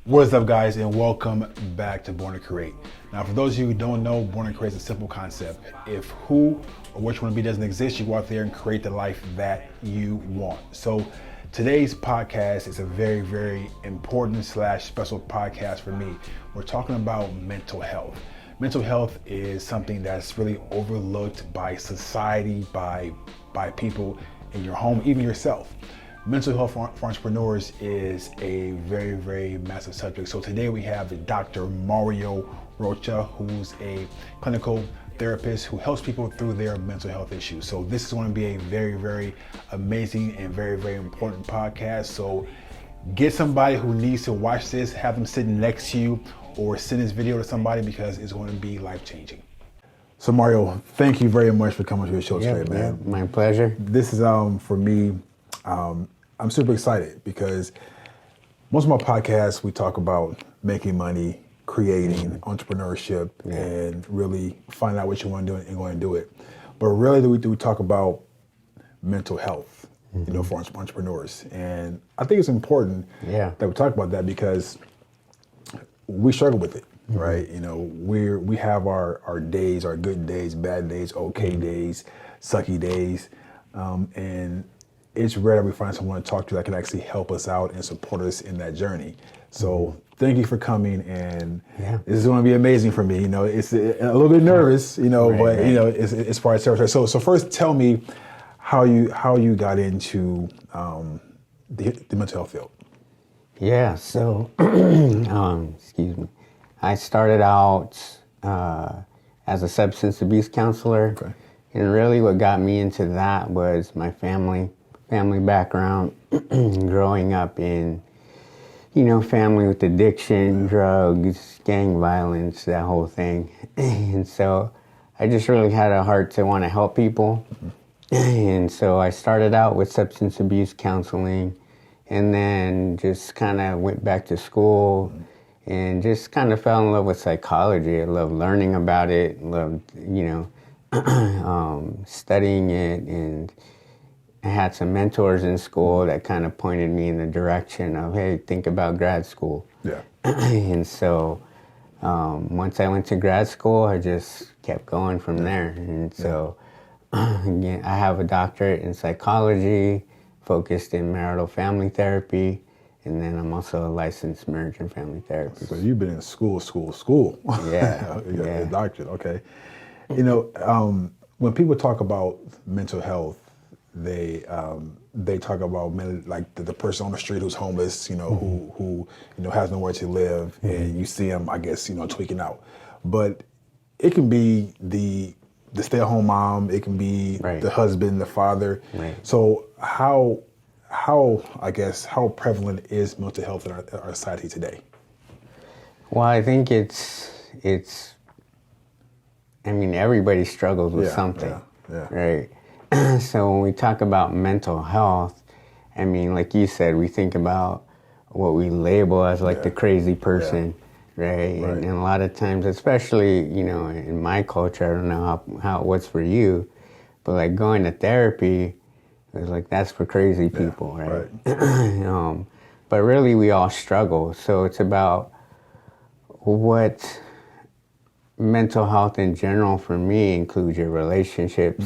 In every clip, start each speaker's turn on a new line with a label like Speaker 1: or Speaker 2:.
Speaker 1: What's up, guys, and welcome back to Born to Create. Now, for those of you who don't know, Born to Create is a simple concept. If who or what you want to be doesn't exist, you go out there and create the life that you want. So today's podcast is a very, very important / special podcast for me. We're talking about mental health. Mental health is something that's really overlooked by society, by people in your home, even yourself. Mental health for entrepreneurs is a very, very massive subject. So today we have Dr. Rocha, who's a clinical therapist who helps people through their mental health issues. So this is going to be a very, very amazing and very, very important podcast. So get somebody who needs to watch this, have them sitting next to you, or send this video to somebody because it's going to be life-changing. So Mario, thank you very much for coming to the show today, man.
Speaker 2: My pleasure.
Speaker 1: This is for me. I'm super excited because most of my podcasts, we talk about making money, creating entrepreneurship, and really finding out what you want to do and going to do it. But really, we talk about mental health, for entrepreneurs. And I think it's important that we talk about that because we struggle with it, right? We have our days, our good days, bad days, okay days, sucky days, and it's rare that we find someone to talk to that can actually help us out and support us in that journey. So thank you for coming, and this is going to be amazing for me. It's a little bit nervous, but it's part of territory. So first, tell me how you got into the mental health field.
Speaker 2: Yeah. So, excuse me. I started out as a substance abuse counselor, and really what got me into that was my family background, growing up in, family with addiction, drugs, gang violence, that whole thing. And so I just really had a heart to want to help people. And so I started out with substance abuse counseling and then just kind of went back to school and just kind of fell in love with psychology. I loved learning about it, loved, studying it, and I had some mentors in school that kind of pointed me in the direction of, hey, think about grad school.
Speaker 1: Yeah.
Speaker 2: And so once I went to grad school, I just kept going from there. And so again, I have a doctorate in psychology, focused in marital family therapy, and then I'm also a licensed marriage and family therapist.
Speaker 1: So you've been in school.
Speaker 2: Yeah.
Speaker 1: You got a doctorate, okay. When people talk about mental health, they talk about like the person on the street who's homeless, who has nowhere to live, and you see them, I guess, tweaking out. But it can be the stay-at-home mom, it can be the husband, the father.
Speaker 2: Right.
Speaker 1: So how prevalent is mental health in our society today?
Speaker 2: Well, I think everybody struggles with something, right? So when we talk about mental health, like you said, we think about what we label as like the crazy person, right? And a lot of times, especially, in my culture, I don't know how it was for you, but like going to therapy, it was like, that's for crazy people, right? But really we all struggle. So it's about what mental health in general for me includes your relationships,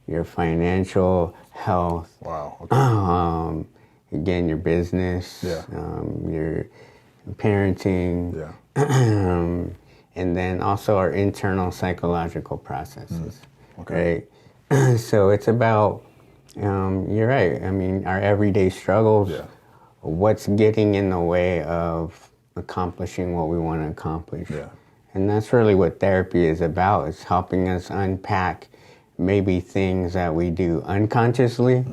Speaker 2: your financial health, again, your business, your parenting, and then also our internal psychological processes, right? So it's about, you're right, our everyday struggles, what's getting in the way of accomplishing what we want to accomplish. And that's really what therapy is about. It's helping us unpack maybe things that we do unconsciously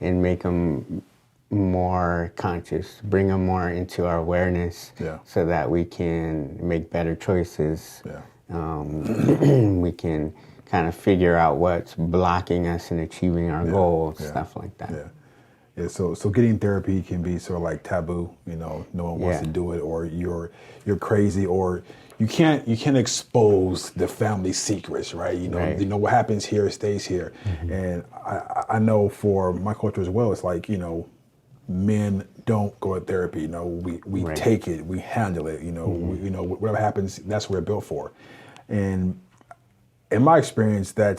Speaker 2: and make them more conscious, bring them more into our awareness so that we can make better choices. We can kind of figure out what's blocking us in achieving our goals, stuff like that.
Speaker 1: So getting therapy can be sort of like taboo, no one wants to do it, or you're crazy, or you can't expose the family secrets, right? What happens here stays here. And I know for my culture as well, it's like, men don't go to therapy. You know, we
Speaker 2: Right.
Speaker 1: take it, we handle it. You know, whatever happens, that's what we're built for. And in my experience, that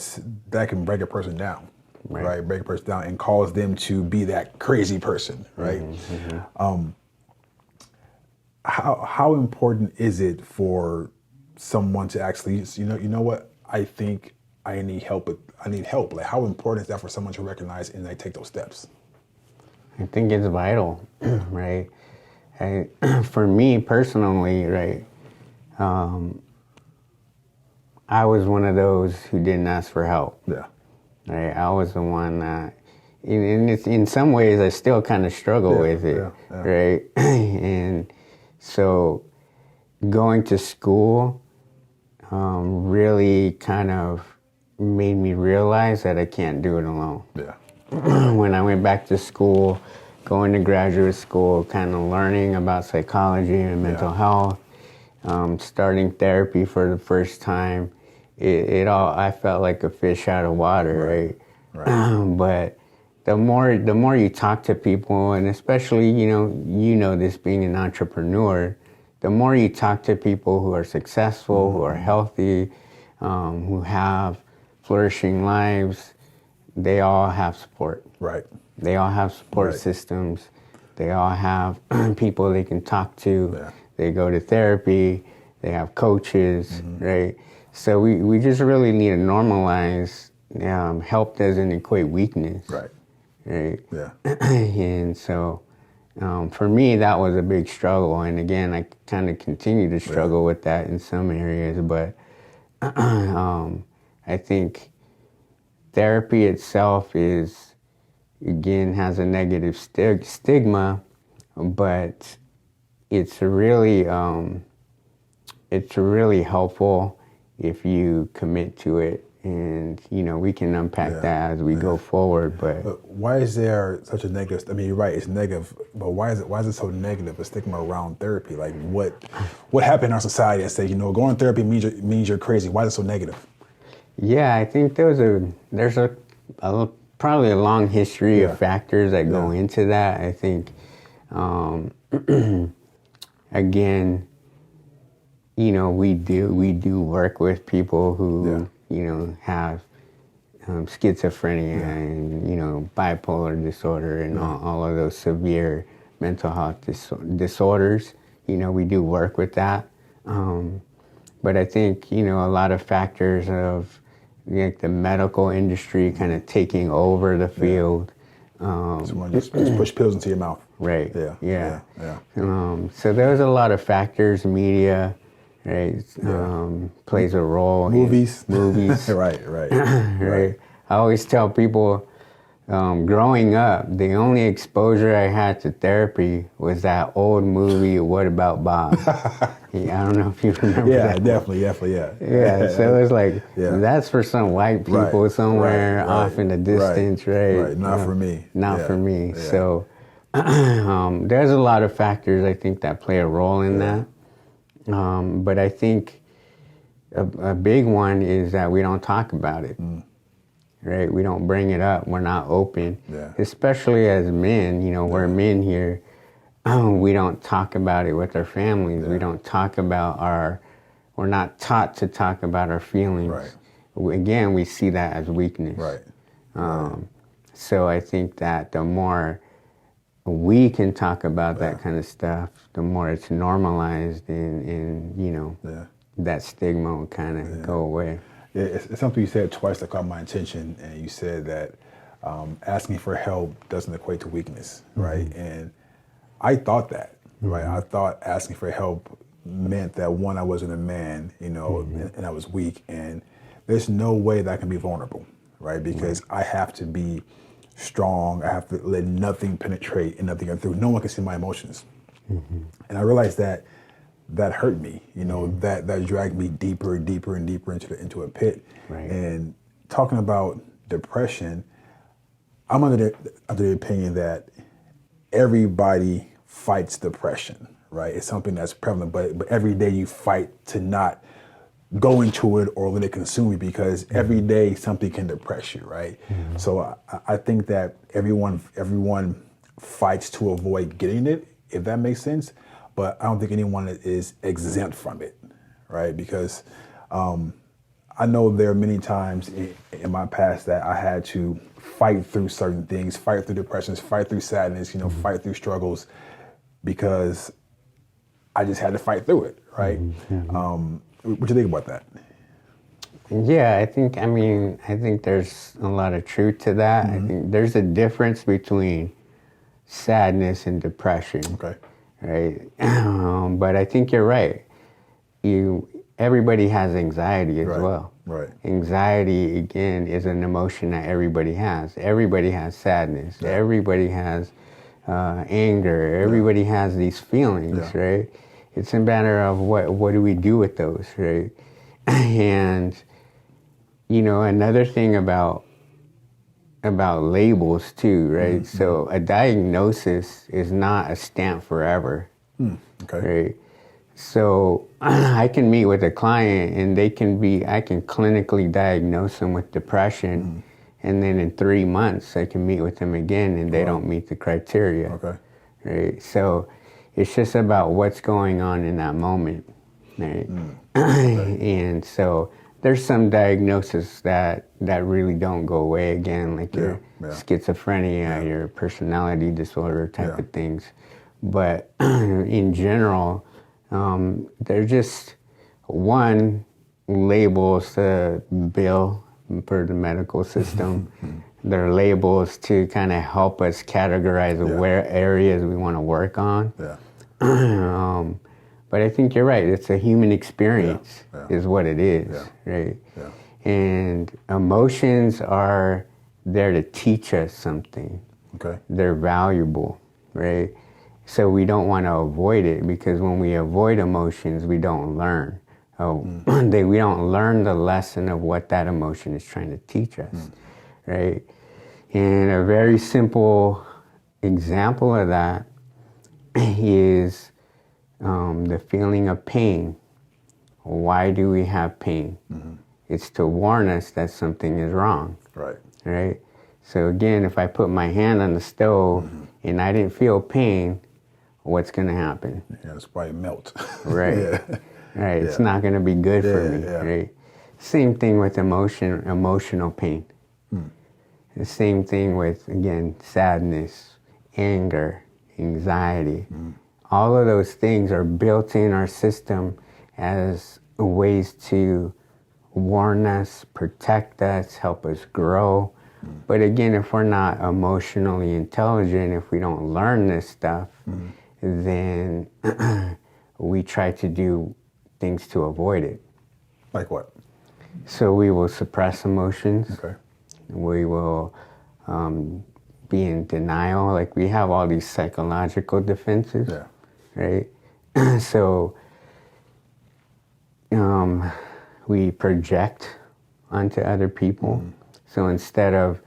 Speaker 1: can break a person down, right? Break a person down and cause them to be that crazy person, right? How important is it for someone to actually, you know what? I think I need help. I need help. Like, how important is that for someone to recognize and like take those steps?
Speaker 2: I think it's vital, right? For me personally, right, I was one of those who didn't ask for help.
Speaker 1: Yeah.
Speaker 2: Right? I was the one that, in some ways, I still kind of struggle with it, right? And so going to school really kind of made me realize that I can't do it alone.
Speaker 1: Yeah.
Speaker 2: When I went back to school, going to graduate school, kind of learning about psychology and mental health, starting therapy for the first time, I felt like a fish out of water, right? But the more you talk to people, and especially, you know this being an entrepreneur, the more you talk to people who are successful, who are healthy, who have flourishing lives, they all have support.
Speaker 1: Right.
Speaker 2: They all have support systems. They all have people they can talk to.
Speaker 1: Yeah.
Speaker 2: They go to therapy. They have coaches, right? So we just really need to normalize help doesn't equate weakness.
Speaker 1: Right.
Speaker 2: Right.
Speaker 1: Yeah.
Speaker 2: And so for me, that was a big struggle. And again, I kind of continue to struggle with that in some areas. But I think therapy itself has a negative stigma, but it's really helpful if you commit to it. And, we can unpack that as we go forward. But
Speaker 1: why is there such a negative? I mean, you're right, it's negative, but why is it so negative, a stigma around therapy? Like, what happened in our society that say, going to therapy means you're crazy? Why is it so negative?
Speaker 2: Yeah, I think there's probably a long history of factors that go into that. I think, again, we do work with people who have schizophrenia and bipolar disorder and all of those severe mental health disorders. We do work with that, but I think a lot of factors of like the medical industry kind of taking over the field.
Speaker 1: Just push pills into your mouth.
Speaker 2: Right.
Speaker 1: Yeah.
Speaker 2: So there's a lot of factors. Media, right, plays a role.
Speaker 1: Movies.
Speaker 2: Right. Right. I always tell people, growing up, the only exposure I had to therapy was that old movie, What About Bob? I don't know if you remember that.
Speaker 1: Definitely,
Speaker 2: Yeah, so it's like, that's for some white people somewhere off in the distance, right?
Speaker 1: Not for me.
Speaker 2: Not for me. Yeah. So there's a lot of factors, I think, that play a role in that. But I think a big one is that we don't talk about it. Right? We don't bring it up. We're not open.
Speaker 1: Yeah.
Speaker 2: Especially as men, we're men here. We don't talk about it with our families. We don't talk about we're not taught to talk about our feelings.
Speaker 1: Right.
Speaker 2: Again, we see that as weakness.
Speaker 1: Right.
Speaker 2: So I think that the more we can talk about that kind of stuff, the more it's normalized and that stigma will kind of go away.
Speaker 1: Yeah, it's something you said twice that caught my attention, and you said that asking for help doesn't equate to weakness, right? And I thought that, right? I thought asking for help meant that, one, I wasn't a man, and I was weak, and there's no way that I can be vulnerable, right? Because I have to be strong. I have to let nothing penetrate and nothing get through. No one can see my emotions. And I realized that hurt me, that dragged me deeper and deeper and deeper into a pit.
Speaker 2: Right.
Speaker 1: And talking about depression, I'm under the opinion that everybody fights depression, right? It's something that's prevalent, but every day you fight to not go into it or let it consume you, because every day something can depress you, right? So I think that everyone fights to avoid getting it, if that makes sense. But I don't think anyone is exempt from it, right? Because I know there are many times in my past that I had to fight through certain things, fight through depressions, fight through sadness, fight through struggles, because I just had to fight through it, right? What do you think about that?
Speaker 2: Yeah, I think there's a lot of truth to that. I think there's a difference between sadness and depression.
Speaker 1: Okay.
Speaker 2: Right? But I think you're right. Everybody has anxiety as well.
Speaker 1: Right.
Speaker 2: Anxiety, again, is an emotion that everybody has. Everybody has sadness. Yeah. Everybody has anger. Everybody has these feelings, right? It's a matter of what do we do with those, right? And, another thing about labels too, right? So a diagnosis is not a stamp forever,
Speaker 1: okay.
Speaker 2: right? So I can meet with a client and I can clinically diagnose them with depression, and then in 3 months I can meet with them again and they don't meet the criteria.
Speaker 1: Okay.
Speaker 2: Right? So it's just about what's going on in that moment, right? Okay. And so there's some diagnoses that really don't go away again, like your schizophrenia, your personality disorder type of things. But in general, they're just labels to bill for the medical system. They're labels to kind of help us categorize where areas we want to work on. But I think you're right. It's a human experience is what it is, right? Yeah. And emotions are there to teach us something.
Speaker 1: Okay.
Speaker 2: They're valuable, right? So we don't want to avoid it, because when we avoid emotions, we don't learn. We don't learn the lesson of what that emotion is trying to teach us, right? And a very simple example of that is the feeling of pain. Why do we have pain? It's to warn us that something is wrong.
Speaker 1: Right.
Speaker 2: Right? So again, if I put my hand on the stove and I didn't feel pain, what's going to happen?
Speaker 1: Yeah, it's probably melt.
Speaker 2: Right. Right. It's not going to be good for me. Right. Same thing with emotional pain. The same thing with, again, sadness, anger, anxiety. All of those things are built in our system as ways to warn us, protect us, help us grow. But again, if we're not emotionally intelligent, if we don't learn this stuff, then we try to do things to avoid it.
Speaker 1: Like what?
Speaker 2: So we will suppress emotions.
Speaker 1: Okay.
Speaker 2: We will be in denial. Like, we have all these psychological defenses, right? So we project onto other people. So instead of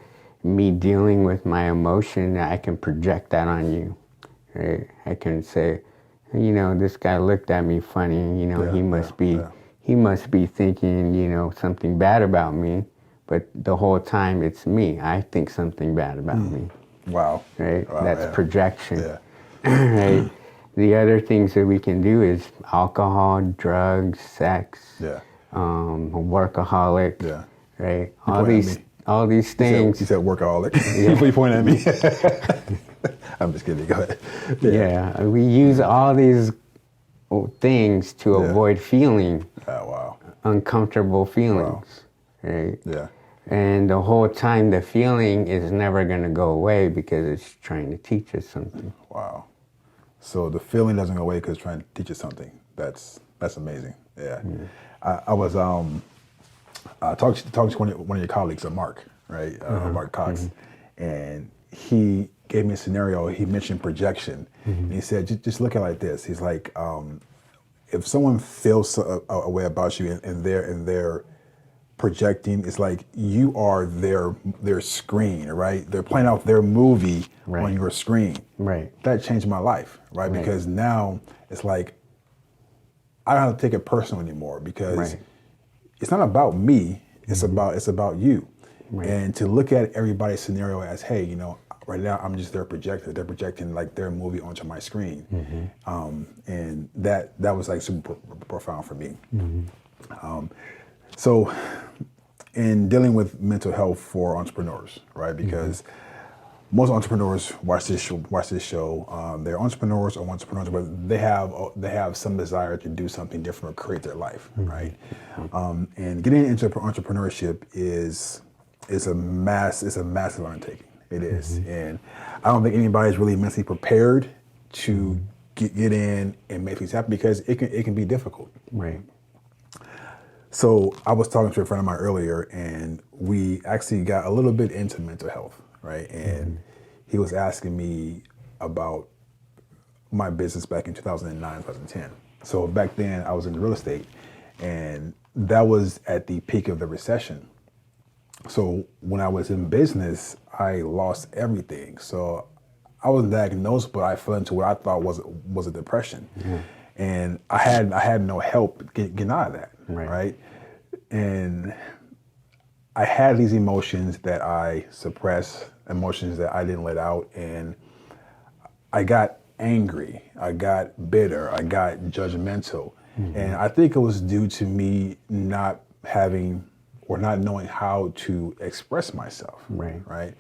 Speaker 2: me dealing with my emotion, I can project that on you, right? I can say, this guy looked at me funny, he must be thinking, something bad about me. But the whole time it's me. I think something bad about me.
Speaker 1: Wow.
Speaker 2: Right?
Speaker 1: Wow,
Speaker 2: That's projection. Right? The other things that we can do is alcohol, drugs, sex, workaholic, right? All these things.
Speaker 1: You said workaholic. Before you point at me. I'm just kidding. Go ahead.
Speaker 2: Yeah. We use all these things to avoid feeling uncomfortable feelings, right?
Speaker 1: Yeah.
Speaker 2: And the whole time the feeling is never going to go away because it's trying to teach us something.
Speaker 1: Wow. So the feeling doesn't go away because it's trying to teach us something. That's amazing. Yeah. I was talking to one of your colleagues, Mark, right? Mark Cox, and he gave me a scenario. He mentioned projection, and he said, just look at it like this. He's like, if someone feels a way about you and they're projecting, it's like you are their screen, right? They're playing out their movie on your screen. Right. That changed my life, right? Because now it's like I don't have to take it personal anymore, because it's not about me. It's about you. Right. And to look at everybody's scenario as, hey, Right now, I'm just their projector. They're projecting like their movie onto my screen, and that was like super profound for me. So, in dealing with mental health for entrepreneurs, right? Because most entrepreneurs watch this show. They're entrepreneurs, but they have some desire to do something different or create their life, right? And getting into entrepreneurship is a massive undertaking. It is, and I don't think anybody's really mentally prepared to get in and make things happen because it can be difficult.
Speaker 2: Right.
Speaker 1: So I was talking to a friend of mine earlier, and we actually got a little bit into mental health, right? And he was asking me about my business back in 2009, 2010. So back then I was in real estate, and that was at the peak of the recession. So when I was in business, I lost everything. So I was diagnosed, but I fell into what I thought was a depression. And I had no help getting out of that, right? And I had these emotions that I suppressed, emotions that I didn't let out, and I got angry, I got bitter, I got judgmental. And I think it was due to me not having or not knowing how to express myself, right?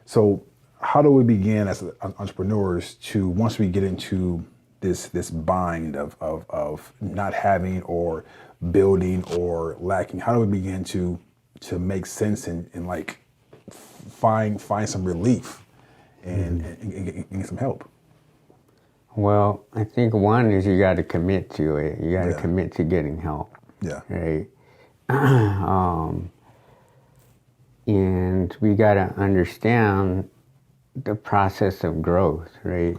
Speaker 1: So how do we begin as entrepreneurs to, once we get into this bind of not having or building or lacking, how do we begin to make sense and like find some relief and get some help?
Speaker 2: Well, I think one is you got to commit to it. You got to commit to getting help. Right. And we got to understand the process of growth, right?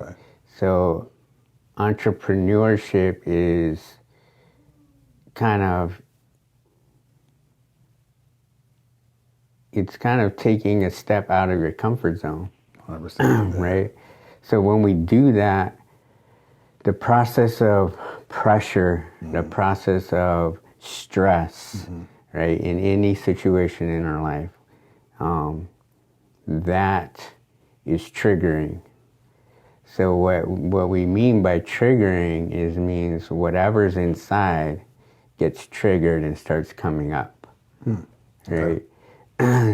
Speaker 2: So entrepreneurship is it's kind of taking a step out of your comfort zone,
Speaker 1: 100%.
Speaker 2: right? So when we do that, the process of pressure, the process of stress, right, in any situation in our life, that is triggering. So what we mean by triggering means whatever's inside gets triggered and starts coming up, right?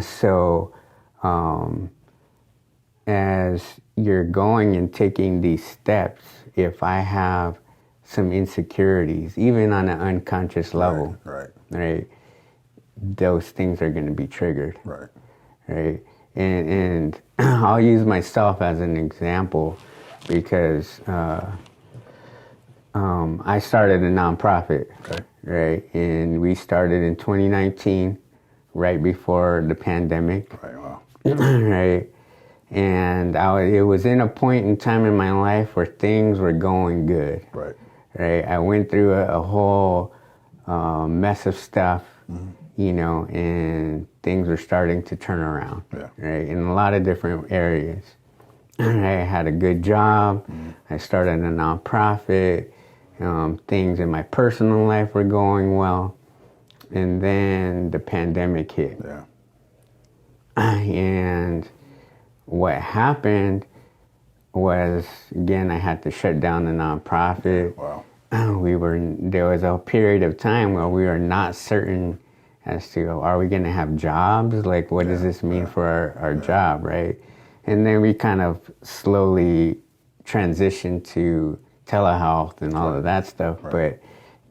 Speaker 2: So as you're going and taking these steps, if I have some insecurities, even on an unconscious level, right, those things are going to be triggered, right? And I'll use myself as an example because I started a nonprofit, right? And we started in 2019, right before the pandemic, right? And it was in a point in time in my life where things were going good, right? I went through a whole mess of stuff, you know, and things were starting to turn around, right? In a lot of different areas. I had a good job. I started a nonprofit. Things in my personal life were going well. And then the pandemic hit. And what happened was, again, I had to shut down the nonprofit. There was a period of time where we were not certain as to, are we going to have jobs? Like, what does this mean for our job, right? And then we kind of slowly transitioned to telehealth and all of that stuff. But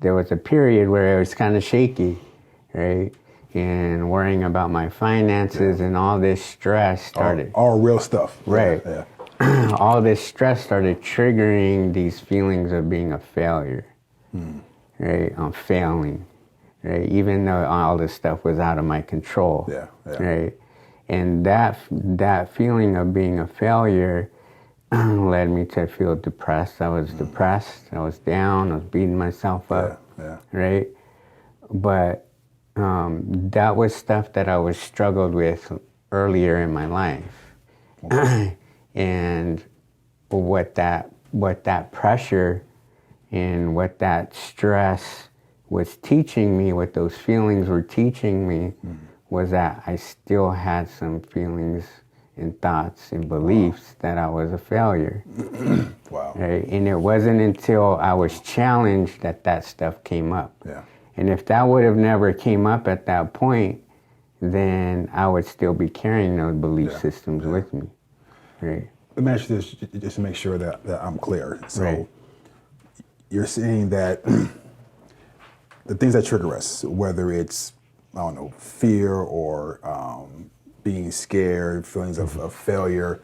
Speaker 2: there was a period where it was kind of shaky, right? And worrying about my finances and all this stress started.
Speaker 1: All real stuff.
Speaker 2: Right. All this stress started triggering these feelings of being a failure, right? I'm failing, right? Even though all this stuff was out of my control, right? And that feeling of being a failure led me to feel depressed. I was depressed. I was down. I was beating myself up, right? But that was stuff that I was struggled with earlier in my life. And what that pressure and what that stress was teaching me, what those feelings were teaching me, was that I still had some feelings and thoughts and beliefs that I was a failure.
Speaker 1: Wow.
Speaker 2: Right? And it wasn't until I was challenged that that stuff came up.
Speaker 1: Yeah.
Speaker 2: And if that would have never came up at that point, then I would still be carrying those belief systems with me. Right.
Speaker 1: Let me ask you this, just to make sure that I'm clear. So
Speaker 2: Right.
Speaker 1: you're saying that the things that trigger us, whether it's, I don't know, fear or being scared, feelings of failure,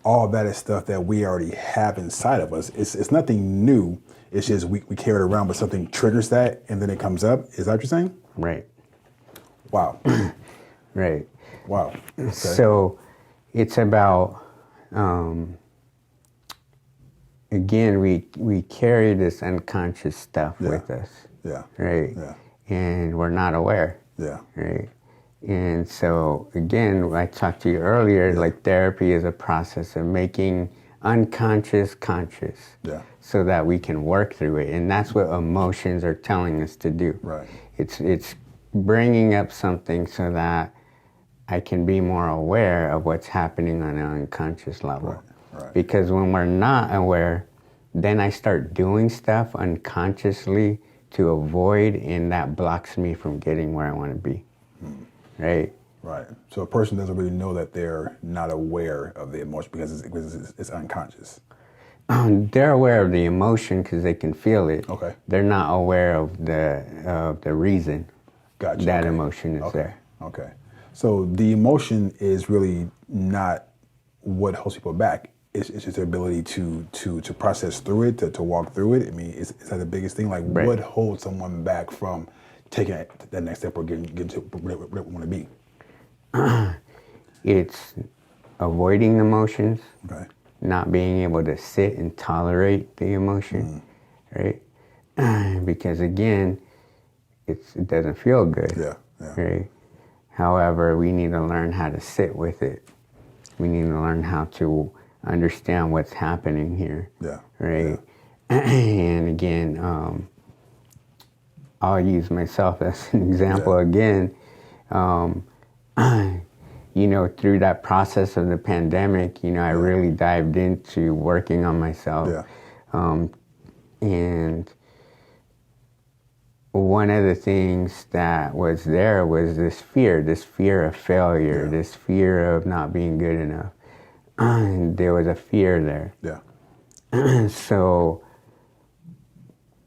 Speaker 1: all that is stuff that we already have inside of us. It's nothing new. It's just we carry it around, but something triggers that and then it comes up. Is that what you're saying?
Speaker 2: Right.
Speaker 1: Wow.
Speaker 2: Right.
Speaker 1: Wow. Okay.
Speaker 2: So it's about, again, we carry this unconscious stuff with us.
Speaker 1: Yeah.
Speaker 2: Right.
Speaker 1: Yeah.
Speaker 2: And we're not aware.
Speaker 1: Yeah.
Speaker 2: Right. And so again, I talked to you earlier, like therapy is a process of making unconscious conscious.
Speaker 1: Yeah.
Speaker 2: So that we can work through it. And that's what emotions are telling us to do.
Speaker 1: Right.
Speaker 2: It's bringing up something so that I can be more aware of what's happening on an unconscious level.
Speaker 1: Right. Right.
Speaker 2: Because when we're not aware, then I start doing stuff unconsciously to avoid, and that blocks me from getting where I want to be. Right?
Speaker 1: Right. So a person doesn't really know that they're not aware of the emotion because it's unconscious.
Speaker 2: They're aware of the emotion because they can feel it.
Speaker 1: Okay.
Speaker 2: They're not aware of the reason
Speaker 1: Gotcha.
Speaker 2: that emotion is there.
Speaker 1: Okay. So the emotion is really not what holds people back. It's just their ability to process through it, to walk through it. I mean, is that the biggest thing? Like, what holds someone back from taking that next step or getting to where they want to be?
Speaker 2: It's avoiding emotions.
Speaker 1: Okay.
Speaker 2: Not being able to sit and tolerate the emotion, right? Because again, it doesn't feel good, right? However, we need to learn how to sit with it. We need to learn how to understand what's happening here, right? And again, I'll use myself as an example again. You know, through that process of the pandemic, you know, I really dived into working on myself. And one of the things that was there was this fear of failure, this fear of not being good enough. And there was a fear there. So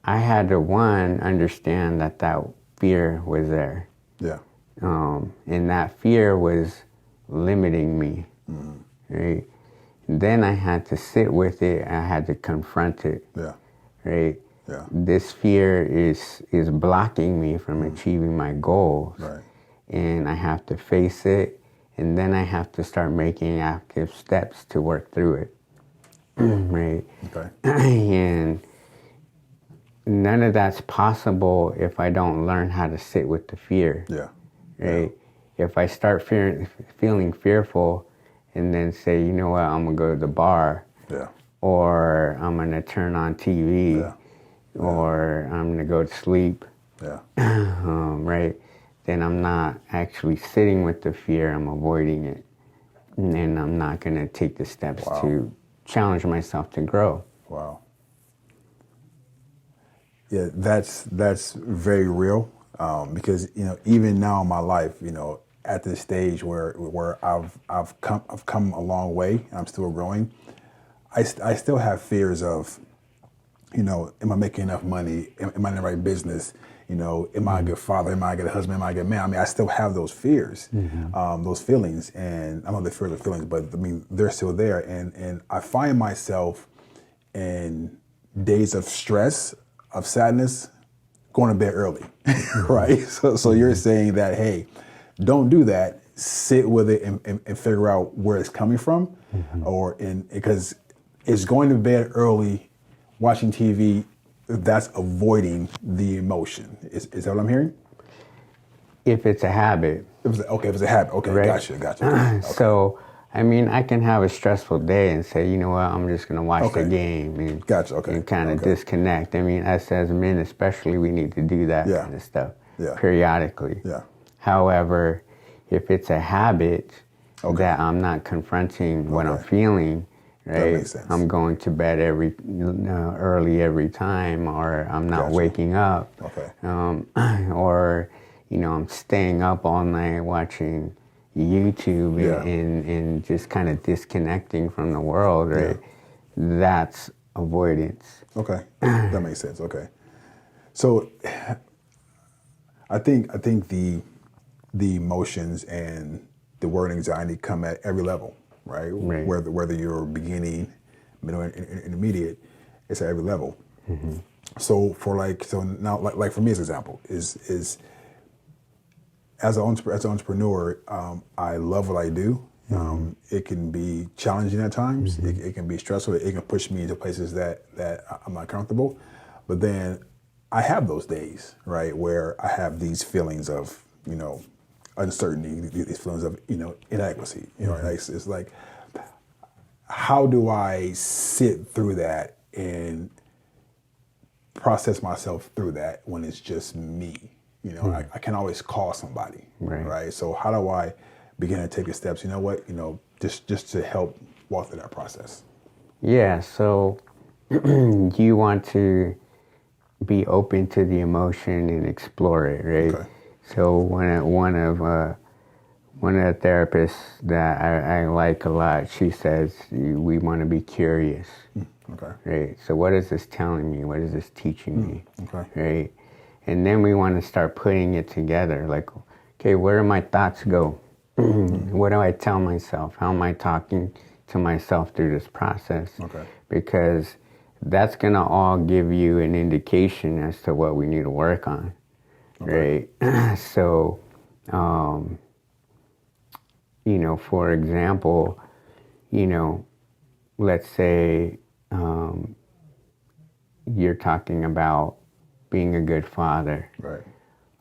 Speaker 2: I had to, one, understand that fear was there. And that fear was limiting me, right? And then I had to sit with it. I had to confront it, right? This fear is blocking me from achieving my goals, and I have to face it, and then I have to start making active steps to work through it, right? And none of that's possible if I don't learn how to sit with the fear, right? If I start feeling fearful and then say, you know what, I'm going to go to the bar, or I'm going to turn on TV, or I'm going to go to sleep, right? Then I'm not actually sitting with the fear, I'm avoiding it. And then I'm not going to take the steps to challenge myself to grow.
Speaker 1: Wow. Yeah, that's very real. Because, you know, even now in my life, you know, at this stage where I've come a long way, I'm still growing. I still have fears of, you know, am I making enough money? Am I in the right business? You know, am I a good father? Am I a good husband? Am I a good man? I mean, I still have those fears, those feelings, and I know they're fears or feelings, but I mean, they're still there. And I find myself in days of stress, of sadness, going to bed early, right? So you're saying that, hey, don't do that. Sit with it and figure out where it's coming from, because it's going to bed early, watching TV. That's avoiding the emotion. Is that what I'm hearing?
Speaker 2: If it's a habit.
Speaker 1: If it's a habit. Okay, right? Gotcha. Okay.
Speaker 2: So, I mean, I can have a stressful day and say, you know what, I'm just going to watch the game and, and kind of disconnect. I mean, us as men especially, we need to do that kind of stuff periodically. However, if it's a habit, that I'm not confronting what I'm feeling. Right?
Speaker 1: That makes sense.
Speaker 2: I'm going to bed early every time, or I'm not waking up.
Speaker 1: Okay.
Speaker 2: Or, I'm staying up all night watching YouTube and just kind of disconnecting from the world, right? Yeah. That's avoidance.
Speaker 1: Okay. That makes sense. Okay. So I think the emotions and the word anxiety come at every level, right? Whether you're beginning, middle, and intermediate, it's at every level. Mm-hmm. So now for me as an example is as an entrepreneur, I love what I do. It can be challenging at times. Mm-hmm. It can be stressful. It can push me into places that I'm not comfortable. But then I have those days, right, where I have these feelings of, uncertainty, these feelings of, inadequacy. Mm-hmm. It's like, how do I sit through that and process myself through that when it's just me? I can always call somebody, right? So how do I begin to take the steps? Just to help walk through that process.
Speaker 2: Yeah. So you want to be open to the emotion and explore it, right? Okay. So one of the therapists that I like a lot, she says we want to be curious.
Speaker 1: Okay.
Speaker 2: Right. So what is this telling me? What is this teaching me?
Speaker 1: Okay.
Speaker 2: Right. And then we want to start putting it together. Like, okay, where do my thoughts go? What do I tell myself? How am I talking to myself through this process?
Speaker 1: Okay.
Speaker 2: Because that's going to all give you an indication as to what we need to work on. Okay. Right? So, for example, let's say you're talking about being a good father.
Speaker 1: Right.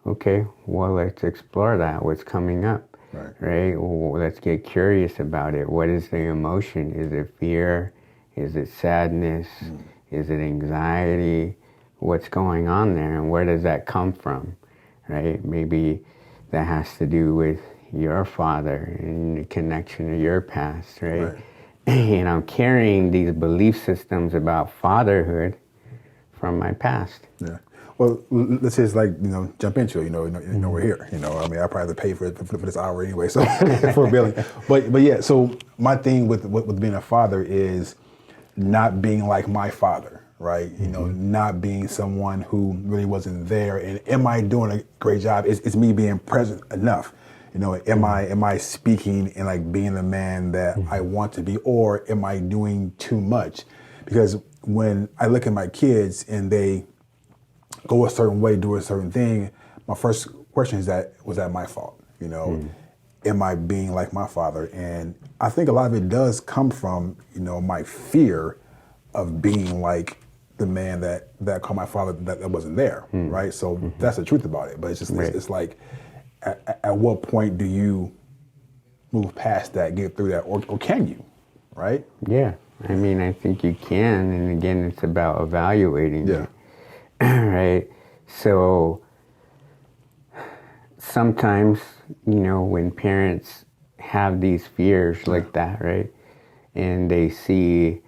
Speaker 2: Okay, well, let's explore that. What's coming up? Right? Well, let's get curious about it. What is the emotion? Is it fear? Is it sadness? Is it anxiety? What's going on there, and where does that come from? Right? Maybe that has to do with your father and the connection to your past, right? And I'm carrying these belief systems about fatherhood from my past.
Speaker 1: Yeah. Well, let's just jump into it. We're here. I probably have to pay for this hour anyway, so for billing. But yeah. So my thing with being a father is not being like my father, right? Not being someone who really wasn't there. And am I doing a great job? Is me being present enough? Am I speaking and being the man that I want to be, or am I doing too much? Because when I look at my kids and they go a certain way, do a certain thing, my first question is was that my fault? Am I being like my father? And I think a lot of it does come from, my fear of being like the man that called my father that wasn't there, right? So that's the truth about it. But it's just, it's like, at what point do you move past that, get through that, or can you, right?
Speaker 2: Yeah, I think you can, and again, it's about evaluating it. Right? So sometimes, when parents have these fears like that, right, and they see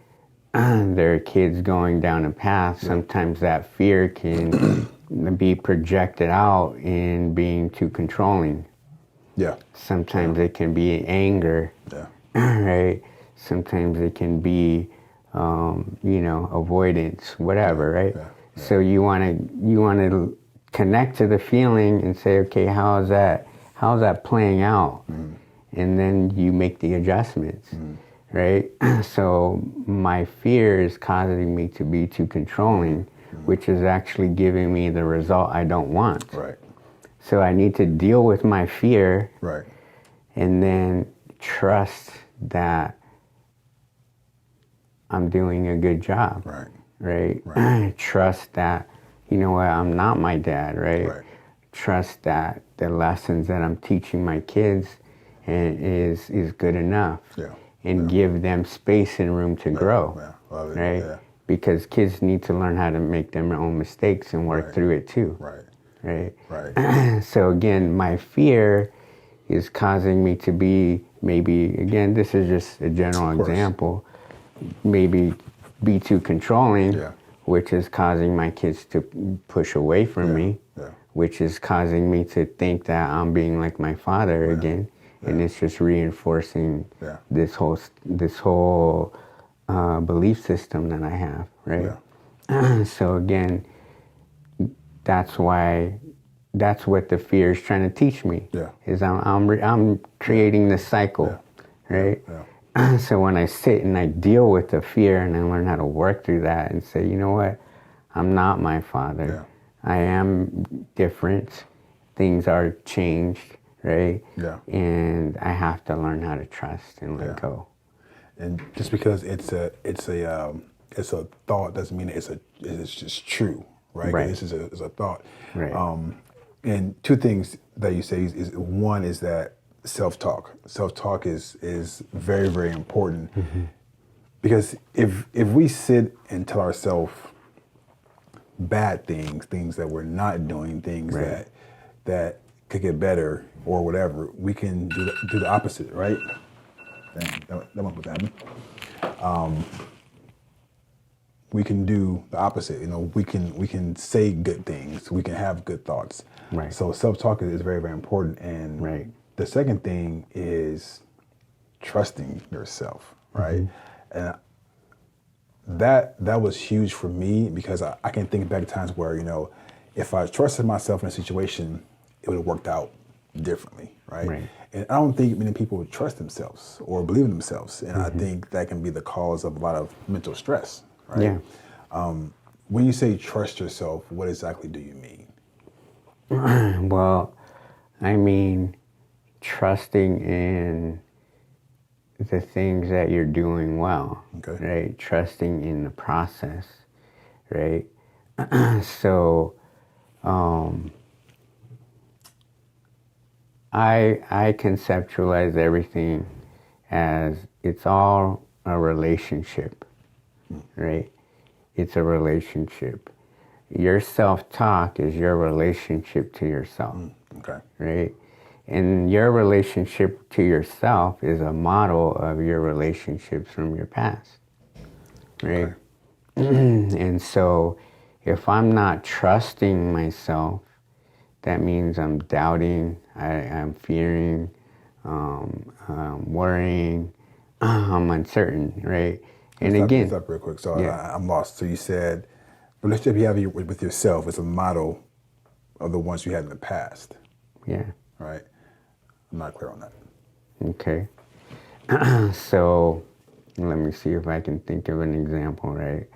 Speaker 2: their kids going down a path, sometimes that fear can be projected out in being too controlling.
Speaker 1: Yeah.
Speaker 2: Sometimes it can be anger.
Speaker 1: Yeah.
Speaker 2: Right? Sometimes it can be, avoidance, whatever, right?
Speaker 1: Yeah.
Speaker 2: So you want to connect to the feeling and say, okay, how's that playing out? And then you make the adjustments, right? So my fear is causing me to be too controlling, which is actually giving me the result I don't want.
Speaker 1: Right.
Speaker 2: So I need to deal with my fear,
Speaker 1: right,
Speaker 2: and then trust that I'm doing a good job.
Speaker 1: Right.
Speaker 2: Right? Trust that, I'm not my dad, right? Trust that the lessons that I'm teaching my kids is good enough. And give them space and room to grow. Right? Yeah. Because kids need to learn how to make their own mistakes and work through it too. Right?
Speaker 1: Right.
Speaker 2: So again, my fear is causing me to be maybe, again, this is just a general example, maybe be too controlling, which is causing my kids to push away from me, which is causing me to think that I'm being like my father again. And it's just reinforcing this whole belief system that I have, right? So again, that's what the fear is trying to teach me. Is I'm creating this cycle, right? So when I sit and I deal with the fear and I learn how to work through that and say, you know what, I'm not my father. I am different. Things are changed, right? And I have to learn how to trust and let go.
Speaker 1: And just because it's a thought doesn't mean it's just true, right? This is a thought. And two things that you say is one is that self-talk. Self-talk is very, very important, because if we sit and tell ourselves bad things that we're not doing, things that could get better or whatever, we can do the opposite, right? Dang, that one was happening. We can do the opposite. You know, we can say good things. We can have good thoughts. So self-talk is very, very important. And the second thing is trusting yourself, right? And that was huge for me, because I can think back to times where, you know, if I trusted myself in a situation, it would have worked out differently, right? And I don't think many people would trust themselves or believe in themselves. And I think that can be the cause of a lot of mental stress, right? When you say trust yourself, what exactly do you mean?
Speaker 2: Well, I mean, trusting in the things that you're doing well, right? Trusting in the process, right? So, I conceptualize everything as it's all a relationship, right? It's a relationship. Your self-talk is your relationship to yourself, right? And your relationship to yourself is a model of your relationships from your past, right? And so if I'm not trusting myself, that means I'm doubting, I'm fearing, I'm worrying, I'm uncertain, right? And again,
Speaker 1: stop real quick. So I'm lost. So you said the relationship you have with yourself is a model of the ones you had in the past. Right? I'm not clear on that.
Speaker 2: Okay. So let me see if I can think of an example, right?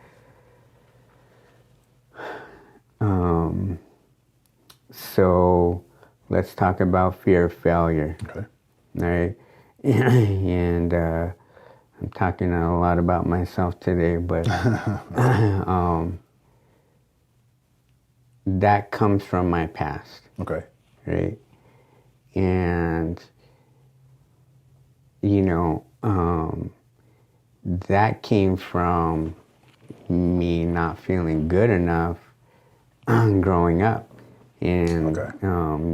Speaker 2: So let's talk about fear of failure. Right? And I'm talking a lot about myself today, but that comes from my past. Right? And, you know, that came from me not feeling good enough growing up and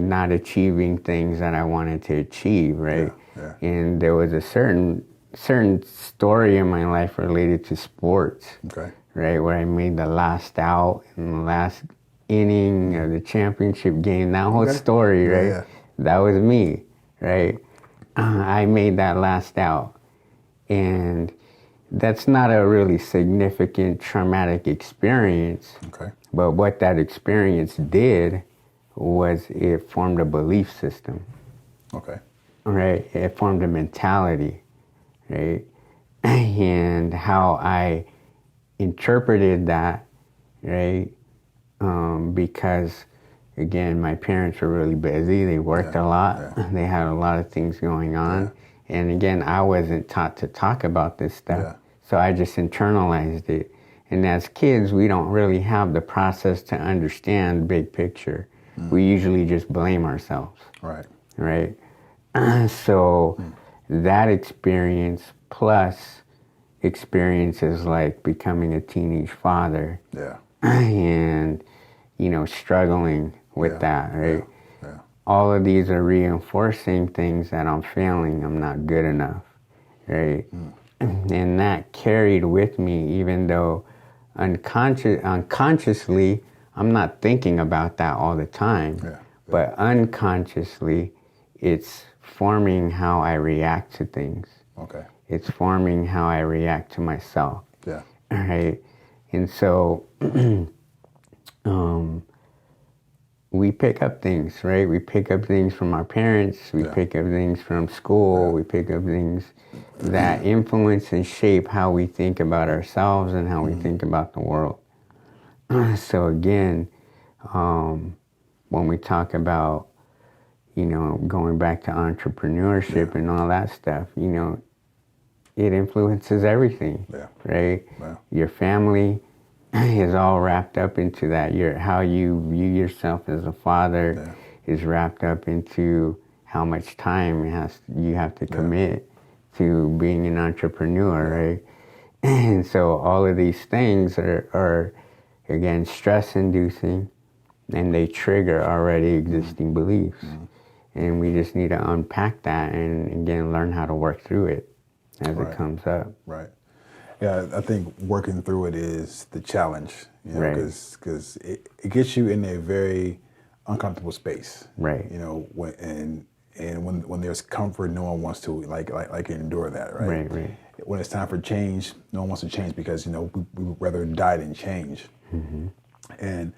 Speaker 2: not achieving things that I wanted to achieve, right? And there was a certain story in my life related to sports, right, where I made the last out in the last inning of the championship game. That whole story, right? That was me, right? I made that last out. And that's not a really significant traumatic experience. But what that experience did was it formed a belief system. Right? It formed a mentality, right? And how I interpreted that, right? Because, again, my parents were really busy. They worked a lot. They had a lot of things going on. And again, I wasn't taught to talk about this stuff. So I just internalized it. And as kids, we don't really have the process to understand the big picture. We usually just blame ourselves. Right? So that experience plus experiences like becoming a teenage father and, you know, struggling with that, right? all of these are reinforcing things that I'm failing, I'm not good enough, right? And that carried with me, even though unconsciously, I'm not thinking about that all the time, but unconsciously, it's forming how I react to things.
Speaker 1: Okay.
Speaker 2: It's forming how I react to myself.
Speaker 1: Yeah.
Speaker 2: Right? And so we pick up things, right? We pick up things from our parents, we pick up things from school, we pick up things that influence and shape how we think about ourselves and how we think about the world. So again, when we talk about, going back to entrepreneurship and all that stuff, it influences everything, right?
Speaker 1: Yeah.
Speaker 2: Your family is all wrapped up into that. How you view yourself as a father is wrapped up into how much time you have to commit to being an entrepreneur, right? And so all of these things are again, stress-inducing, and they trigger already existing beliefs. And we just need to unpack that and, again, learn how to work through it as it comes up.
Speaker 1: Right. Yeah, I think working through it is the challenge, because it gets you in a very uncomfortable space.
Speaker 2: Right.
Speaker 1: When there's comfort, no one wants to like endure that, right?
Speaker 2: Right.
Speaker 1: When it's time for change, no one wants to change because we would rather die than change. And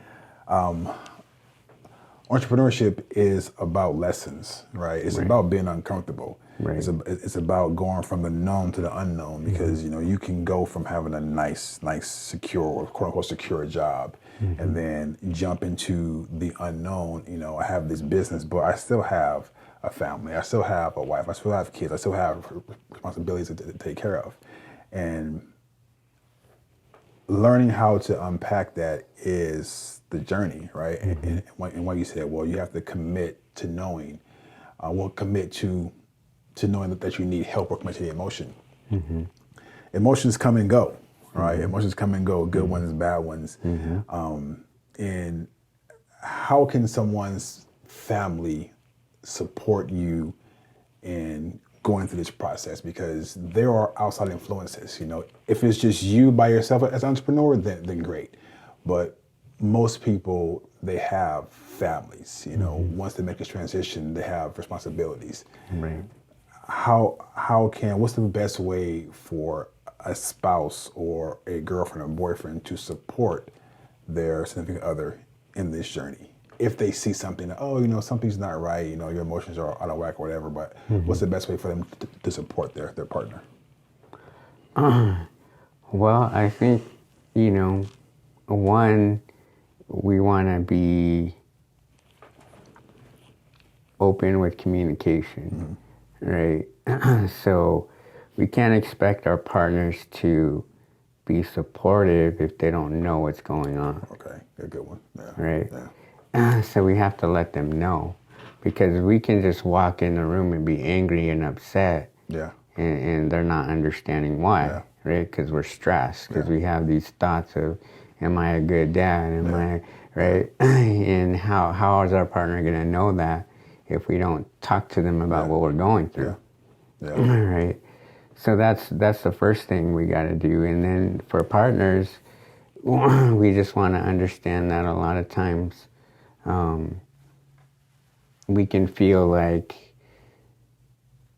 Speaker 1: entrepreneurship is about lessons, right? It's about being uncomfortable.
Speaker 2: Right.
Speaker 1: It's about going from the known to the unknown, because you can go from having a nice secure, quote unquote secure job, and then jump into the unknown. I have this business, but I still have a family, I still have a wife, I still have kids, I still have responsibilities to take care of, and learning how to unpack that is the journey, right? And what you said, well, you have to commit to knowing, commit to knowing that you need help, or commit to the emotion. Emotions come and go, right? Emotions come and go, good ones, bad ones. And how can someone's family support you in going through this process? Because there are outside influences. If it's just you by yourself as an entrepreneur, then great. But most people, they have families. Once they make this transition, they have responsibilities.
Speaker 2: Right.
Speaker 1: What's the best way for a spouse or a girlfriend or boyfriend to support their significant other in this journey? If they see something, something's not right, your emotions are out of whack or whatever, but what's the best way for them to support their partner?
Speaker 2: Well, I think, one, we want to be open with communication, right? So we can't expect our partners to be supportive if they don't know what's going on.
Speaker 1: Okay, a good one. Yeah.
Speaker 2: Right?
Speaker 1: Yeah.
Speaker 2: So we have to let them know, because we can just walk in the room and be angry and upset, and they're not understanding why, right? Because we're stressed, because we have these thoughts of, am I a good dad? Am I, right? And how is our partner going to know that if we don't talk to them about what we're going through? Right? So that's the first thing we got to do. And then for partners, we just want to understand that a lot of times we can feel like,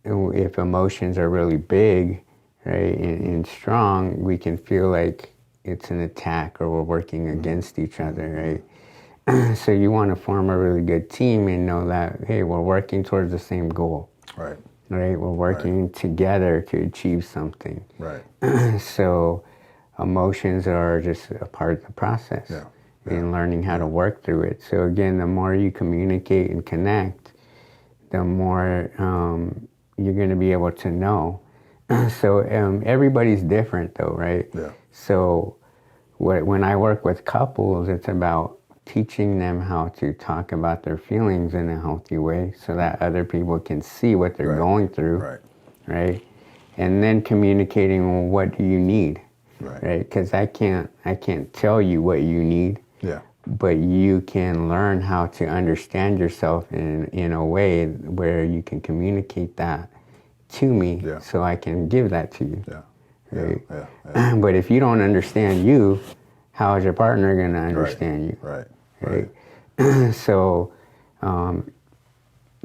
Speaker 2: if emotions are really big, right, and strong, we can feel like it's an attack or we're working against each other, right? So you want to form a really good team and know that, hey, we're working towards the same goal.
Speaker 1: Right.
Speaker 2: Right? We're working together to achieve something.
Speaker 1: Right.
Speaker 2: So emotions are just a part of the process in learning how to work through it. So again, the more you communicate and connect, the more you're going to be able to know. So everybody's different though, right?
Speaker 1: Yeah.
Speaker 2: So when I work with couples, it's about teaching them how to talk about their feelings in a healthy way so that other people can see what they're going through, right? And then communicating, well, what do you need, right? Because I can't tell you what you need, but you can learn how to understand yourself in a way where you can communicate that to me, so I can give that to you. Right? But if you don't understand you, how is your partner going to understand you? Right. So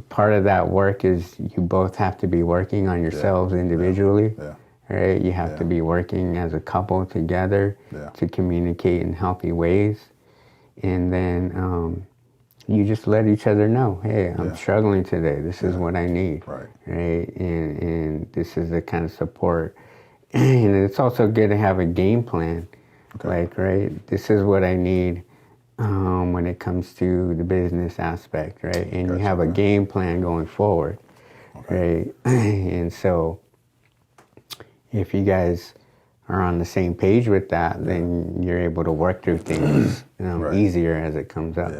Speaker 2: part of that work is you both have to be working on yourselves individually. Right? You have to be working as a couple together to communicate in healthy ways. And then you just let each other know, hey, I'm struggling today. This is what I need. Right? And this is the kind of support. And it's also good to have a game plan. Like, right, this is what I need when it comes to the business aspect, right? And you have a game plan going forward, right? And so if you guys are on the same page with that, then you're able to work through things easier as it comes up.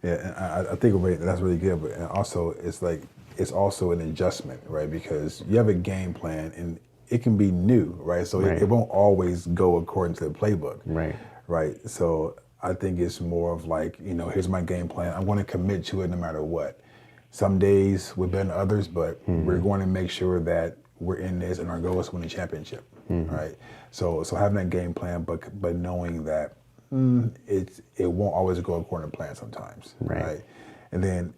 Speaker 1: And I think that's really good. But and also, it's also an adjustment, right? Because you have a game plan, and it can be new, right? So it won't always go according to the playbook, right? So I think it's more of like, here's my game plan. I'm going to commit to it no matter what. Some days we're better than others, but we're going to make sure that we're in this, and our goal is to win the championship, right? So having that game plan, but knowing that it won't always go according to plan sometimes, right? And then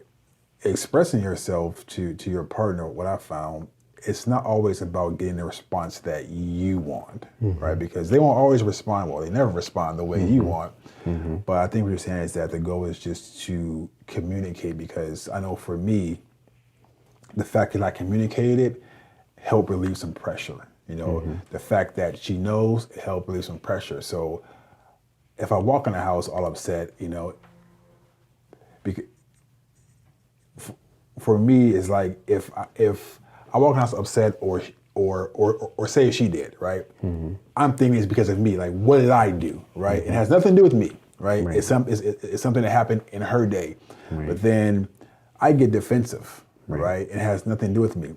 Speaker 1: expressing yourself to your partner, what I found, it's not always about getting the response that you want, right? Because they won't always respond well. They never respond the way you want. But I think what you're saying is that the goal is just to communicate, because I know for me, the fact that I communicated helped relieve some pressure. The fact that she knows helped relieve some pressure. So if I walk in the house all upset, because for me, it's like if I walk in the house upset, or say she did, right? I'm thinking it's because of me. Like, what did I do, right? It has nothing to do with me, right? It's something that happened in her day. But then I get defensive, right? It has nothing to do with me.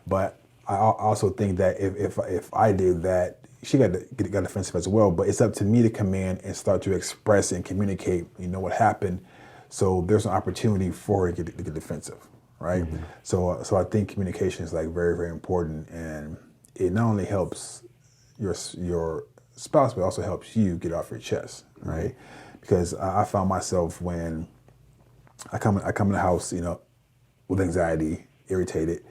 Speaker 1: But I also think that if I did that, she got defensive as well. But it's up to me to come in and start to express and communicate, what happened. So there's an opportunity for her to get defensive. Right. So I think communication is like very, very important, and it not only helps your spouse, but also helps you get off your chest. Right. Because I found myself when I come in the house, with anxiety, irritated,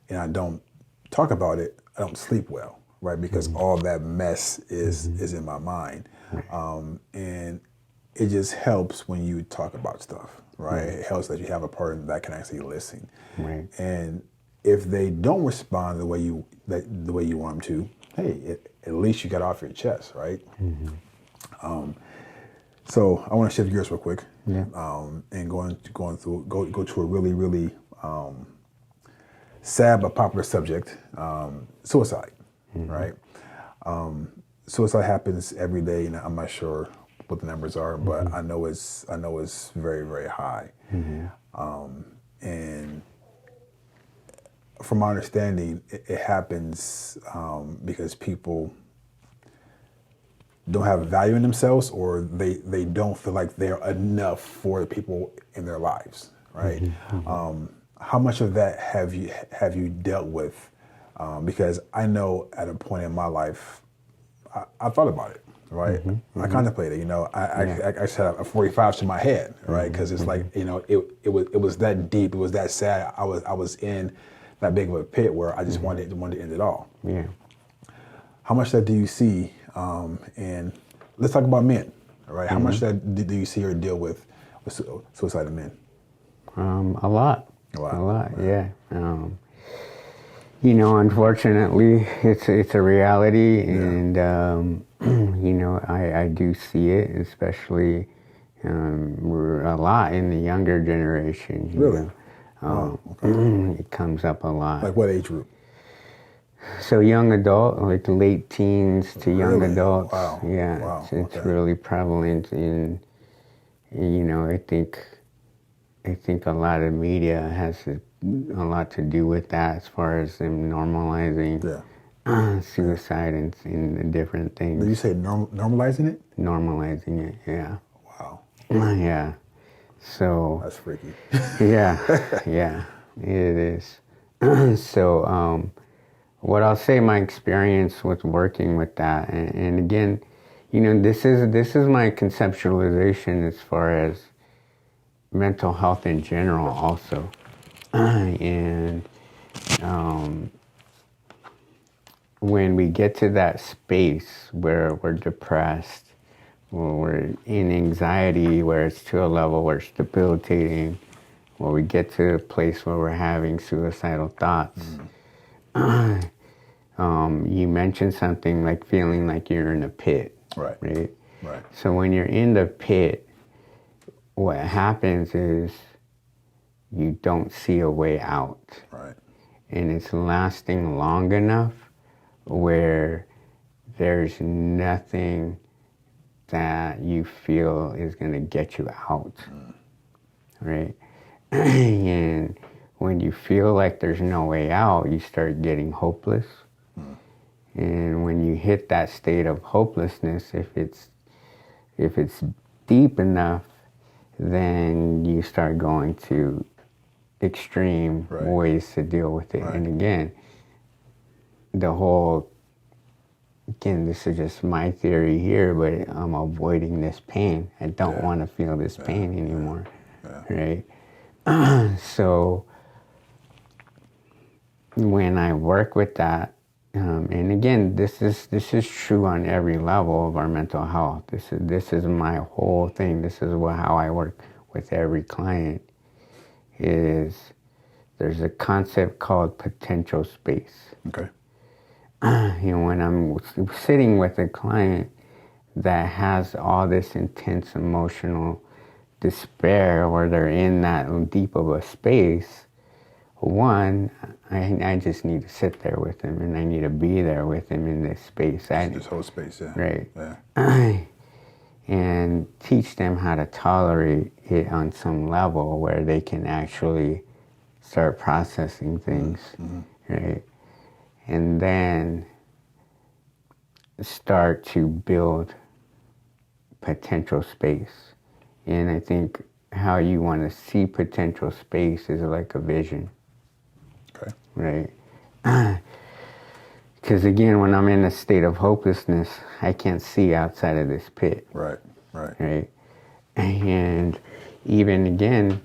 Speaker 1: and I don't talk about it, I don't sleep well. Right. Because all that mess is in my mind. And it just helps when you talk about stuff. Right, it helps that you have a partner that can actually listen. And if they don't respond the way you want them to, hey, at least you got off your chest, right? So I want to shift gears real quick, and go to a really, really sad but popular subject, suicide. Right, suicide happens every day, and I'm not sure what the numbers are, but I know it's very, very high. And from my understanding, it happens because people don't have value in themselves, or they don't feel like they're enough for the people in their lives, right? How much of that have you dealt with? Because I know at a point in my life, I thought about it. Right, I contemplated. I actually had a 45 to my head, right? Because it's like, it was that deep, it was that sad. I was in that big of a pit where I just wanted to end it all. How much that do you see? And let's talk about men, right? How much that do you see or deal with suicide in men?
Speaker 2: A lot. Yeah. Unfortunately, it's a reality, and I do see it, especially a lot in the younger generation.
Speaker 1: Really?
Speaker 2: It comes up a lot.
Speaker 1: Like what age group?
Speaker 2: So young adult, like late teens to young adults.
Speaker 1: Wow.
Speaker 2: Yeah,
Speaker 1: Wow.
Speaker 2: It's really prevalent in. I think a lot of media has a lot to do with that, as far as them normalizing suicide and different things.
Speaker 1: Did you say normalizing it?
Speaker 2: Normalizing it, yeah.
Speaker 1: Wow.
Speaker 2: Yeah. So
Speaker 1: That's freaky.
Speaker 2: yeah, it is. So, what I'll say, my experience with working with that, and again, this is my conceptualization as far as mental health in general, also, and when we get to that space where we're depressed, where we're in anxiety, where it's to a level where it's debilitating, where we get to a place where we're having suicidal thoughts. You mentioned something like feeling like you're in a pit,
Speaker 1: Right.
Speaker 2: right?
Speaker 1: Right.
Speaker 2: So when you're in the pit, what happens is you don't see a way out.
Speaker 1: Right.
Speaker 2: And it's lasting long enough where there's nothing that you feel is going to get you out, right? And when you feel like there's no way out, you start getting hopeless. And when you hit that state of hopelessness, if it's deep enough, then you start going to extreme ways to deal with it.
Speaker 1: Right.
Speaker 2: And again, this is just my theory here, but I'm avoiding this pain. I don't want to feel this pain anymore, right? So when I work with that, and again, this is true on every level of our mental health. This is my whole thing. This is how I work with every client. Is there's a concept called potential space.
Speaker 1: Okay.
Speaker 2: When I'm sitting with a client that has all this intense emotional despair, where they're in that deep of a space, one, I just need to sit there with them, and I need to be there with them in this space.
Speaker 1: This whole space,
Speaker 2: Right.
Speaker 1: Yeah.
Speaker 2: And teach them how to tolerate it on some level where they can actually start processing things, right? And then start to build potential space. And I think how you want to see potential space is like a vision.
Speaker 1: Okay.
Speaker 2: Right? Because again, when I'm in a state of hopelessness, I can't see outside of this pit.
Speaker 1: Right.
Speaker 2: Right? And even again,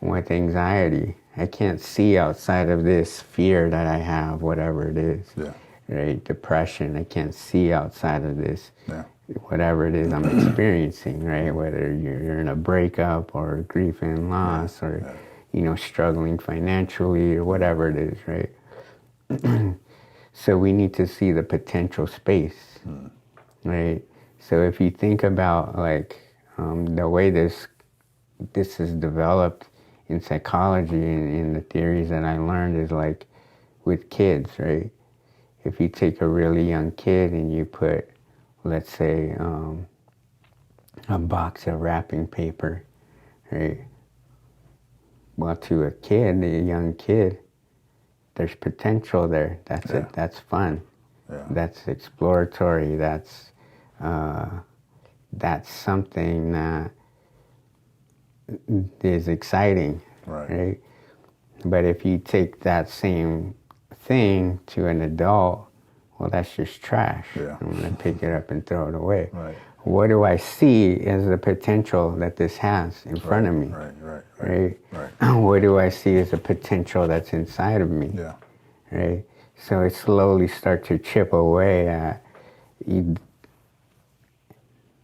Speaker 2: with anxiety, I can't see outside of this fear that I have, whatever it is.
Speaker 1: Yeah.
Speaker 2: Right? Depression, I can't see outside of this.
Speaker 1: Yeah.
Speaker 2: Whatever it is I'm experiencing, right? Whether you're in a breakup or grief and loss or, struggling financially or whatever it is, right? So we need to see the potential space, right? So if you think about the way this is developed in psychology and in the theories that I learned is like with kids, right? If you take a really young kid and you put, let's say, a box of wrapping paper, right? Well, to a young kid, there's potential there. That's it. That's fun.
Speaker 1: Yeah.
Speaker 2: That's exploratory. That's something that is exciting, right? But if you take that same thing to an adult, well, that's just trash.
Speaker 1: Yeah.
Speaker 2: I'm going to pick it up and throw it away.
Speaker 1: Right.
Speaker 2: What do I see as the potential that this has in front of me?
Speaker 1: Right.
Speaker 2: What do I see as the potential that's inside of me?
Speaker 1: Yeah.
Speaker 2: Right? So it slowly starts to chip away at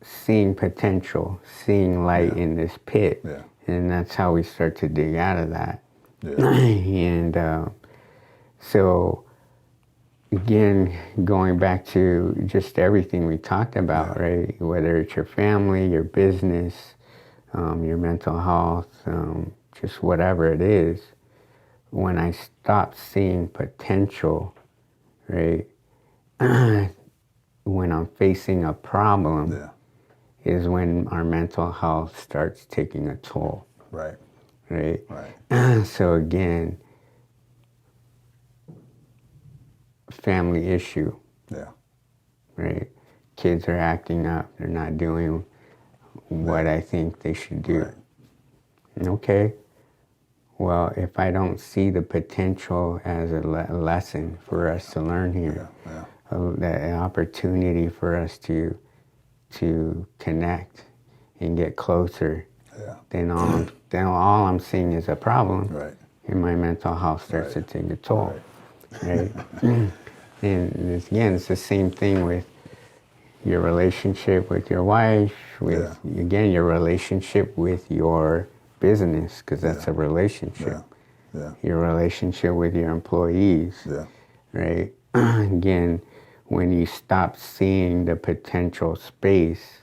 Speaker 2: seeing potential, seeing light in this pit.
Speaker 1: Yeah.
Speaker 2: And that's how we start to dig out of that.
Speaker 1: Yeah.
Speaker 2: And so, again, going back to just everything we talked about, right? Whether it's your family, your business, your mental health, just whatever it is, when I stop seeing potential, right? When I'm facing a problem, is when our mental health starts taking a toll.
Speaker 1: Right.
Speaker 2: So again, family issue.
Speaker 1: Yeah.
Speaker 2: Right? Kids are acting up. They're not doing what I think they should do. Okay. Well, if I don't see the potential as a lesson for us to learn here, an opportunity for us to connect and get closer, then all I'm seeing is a problem, and my mental health starts to take a toll. Right? And again, it's the same thing with your relationship with your wife, again, your relationship with your business, because that's a relationship. Your relationship with your employees, right? Again, when you stop seeing the potential space,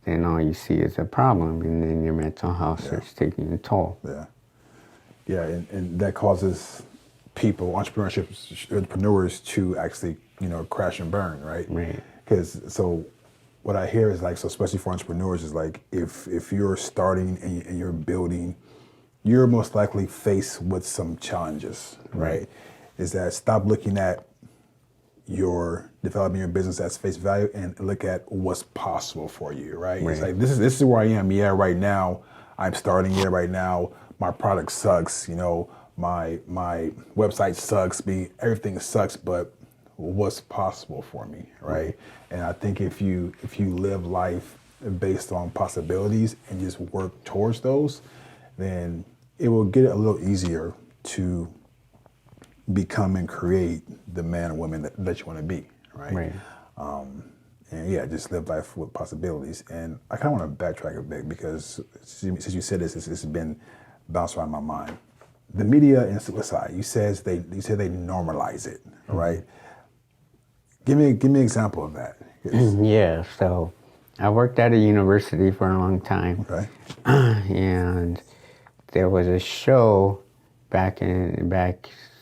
Speaker 2: then all you see is a problem, and then your mental health starts taking a toll.
Speaker 1: And that causes people, entrepreneurs, to actually, crash and burn, right? Because so what I hear is like, so especially for entrepreneurs, is like if you're starting and you're building, you're most likely faced with some challenges, right? Is that stop looking at your developing your business as face value and look at what's possible for you, right? It's like this is where I am. Right now I'm starting. Right now my product sucks. My website sucks. Everything sucks. But what's possible for me, right? And I think if you live life based on possibilities and just work towards those, then it will get a little easier to become and create the man or woman that you want to be, right? And just live life with possibilities. And I kind of want to backtrack a bit because since you said this has been bounced around my mind. The media and suicide, you said they normalize it, right? Give me an example of that.
Speaker 2: Yeah, so I worked at a university for a long time. And there was a show back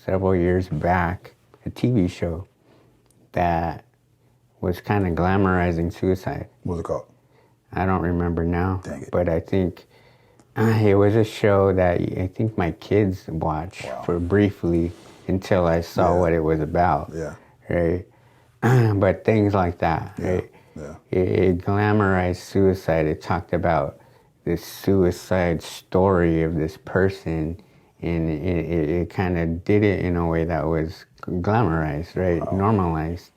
Speaker 2: several years back, a TV show that was kind of glamorizing suicide.
Speaker 1: What was it called?
Speaker 2: I don't remember now.
Speaker 1: Dang it.
Speaker 2: But I think it was a show that I think my kids watched for briefly until I saw what it was about. Right? But things like that, right? It glamorized suicide. It talked about this suicide story of this person, and it kind of did it in a way that was glamorized, right? Normalized.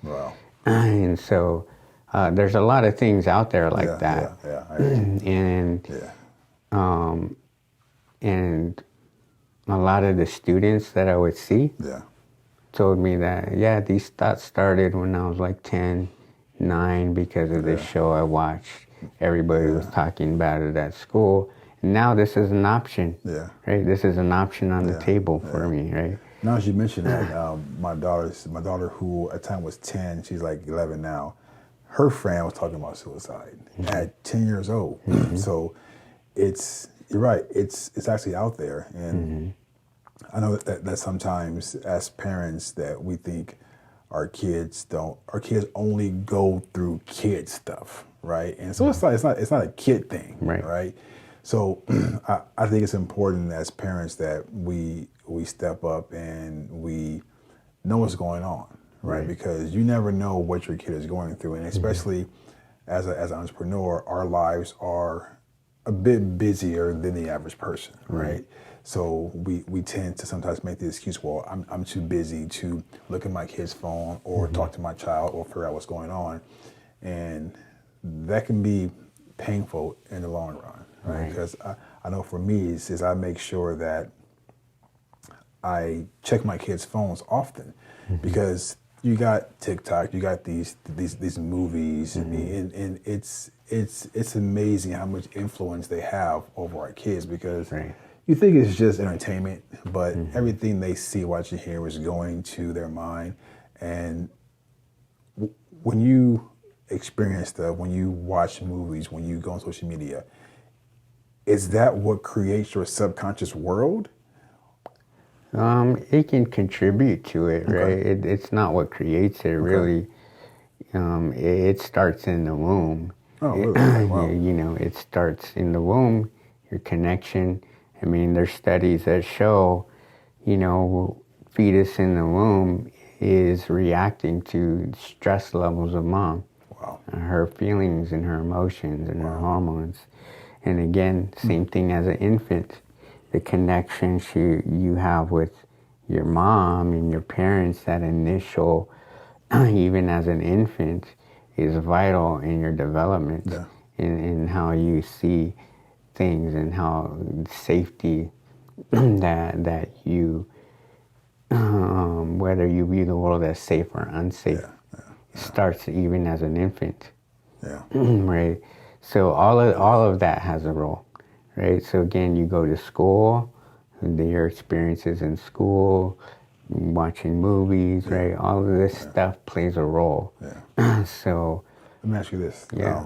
Speaker 2: And so there's a lot of things out there like that. And a lot of the students that I would see told me that, these thoughts started when I was like 10, 9 because of this show I watched. Everybody was talking about it at school. And now this is an option, right? This is an option on the table for me, right?
Speaker 1: Now, as you mentioned that, my daughter, who at the time was 10, she's like 11 now, her friend was talking about suicide at 10 years old. So you're right, it's actually out there. And I know that sometimes as parents that we think our kids only go through kid stuff, right? And so it's not a kid thing, right? So I think it's important as parents that we step up and we know what's going on, right? Because you never know what your kid is going through, and especially as an entrepreneur, our lives are a bit busier than the average person, right? So we tend to sometimes make the excuse, well, I'm too busy to look at my kid's phone or talk to my child or figure out what's going on. And that can be painful in the long run, right? Because I know for me, is I make sure that I check my kids' phones often because you got TikTok, you got these movies, and it's amazing how much influence they have over our kids because you think it's just entertainment, but everything they see, watch, and hear is going to their mind. And when you experience stuff, when you watch movies, when you go on social media, is that what creates your subconscious world?
Speaker 2: It can contribute to it, right? It's not what creates it, really. It starts in the womb.
Speaker 1: Oh, really? Wow.
Speaker 2: It starts in the womb, your connection. I mean, there's studies that show, fetus in the womb is reacting to stress levels of mom.
Speaker 1: Wow.
Speaker 2: Her feelings and her emotions and her hormones. And again, same thing as an infant. The connection you have with your mom and your parents, that initial, even as an infant, is vital in your development, in how you see things and how safety that you, whether you view the world as safe or unsafe, starts even as an infant.
Speaker 1: Yeah.
Speaker 2: Right. So all of that has a role, right? So again, you go to school, your experiences in school, watching movies, right? All of this stuff plays a role.
Speaker 1: Yeah.
Speaker 2: So
Speaker 1: let me ask you this.
Speaker 2: Yeah.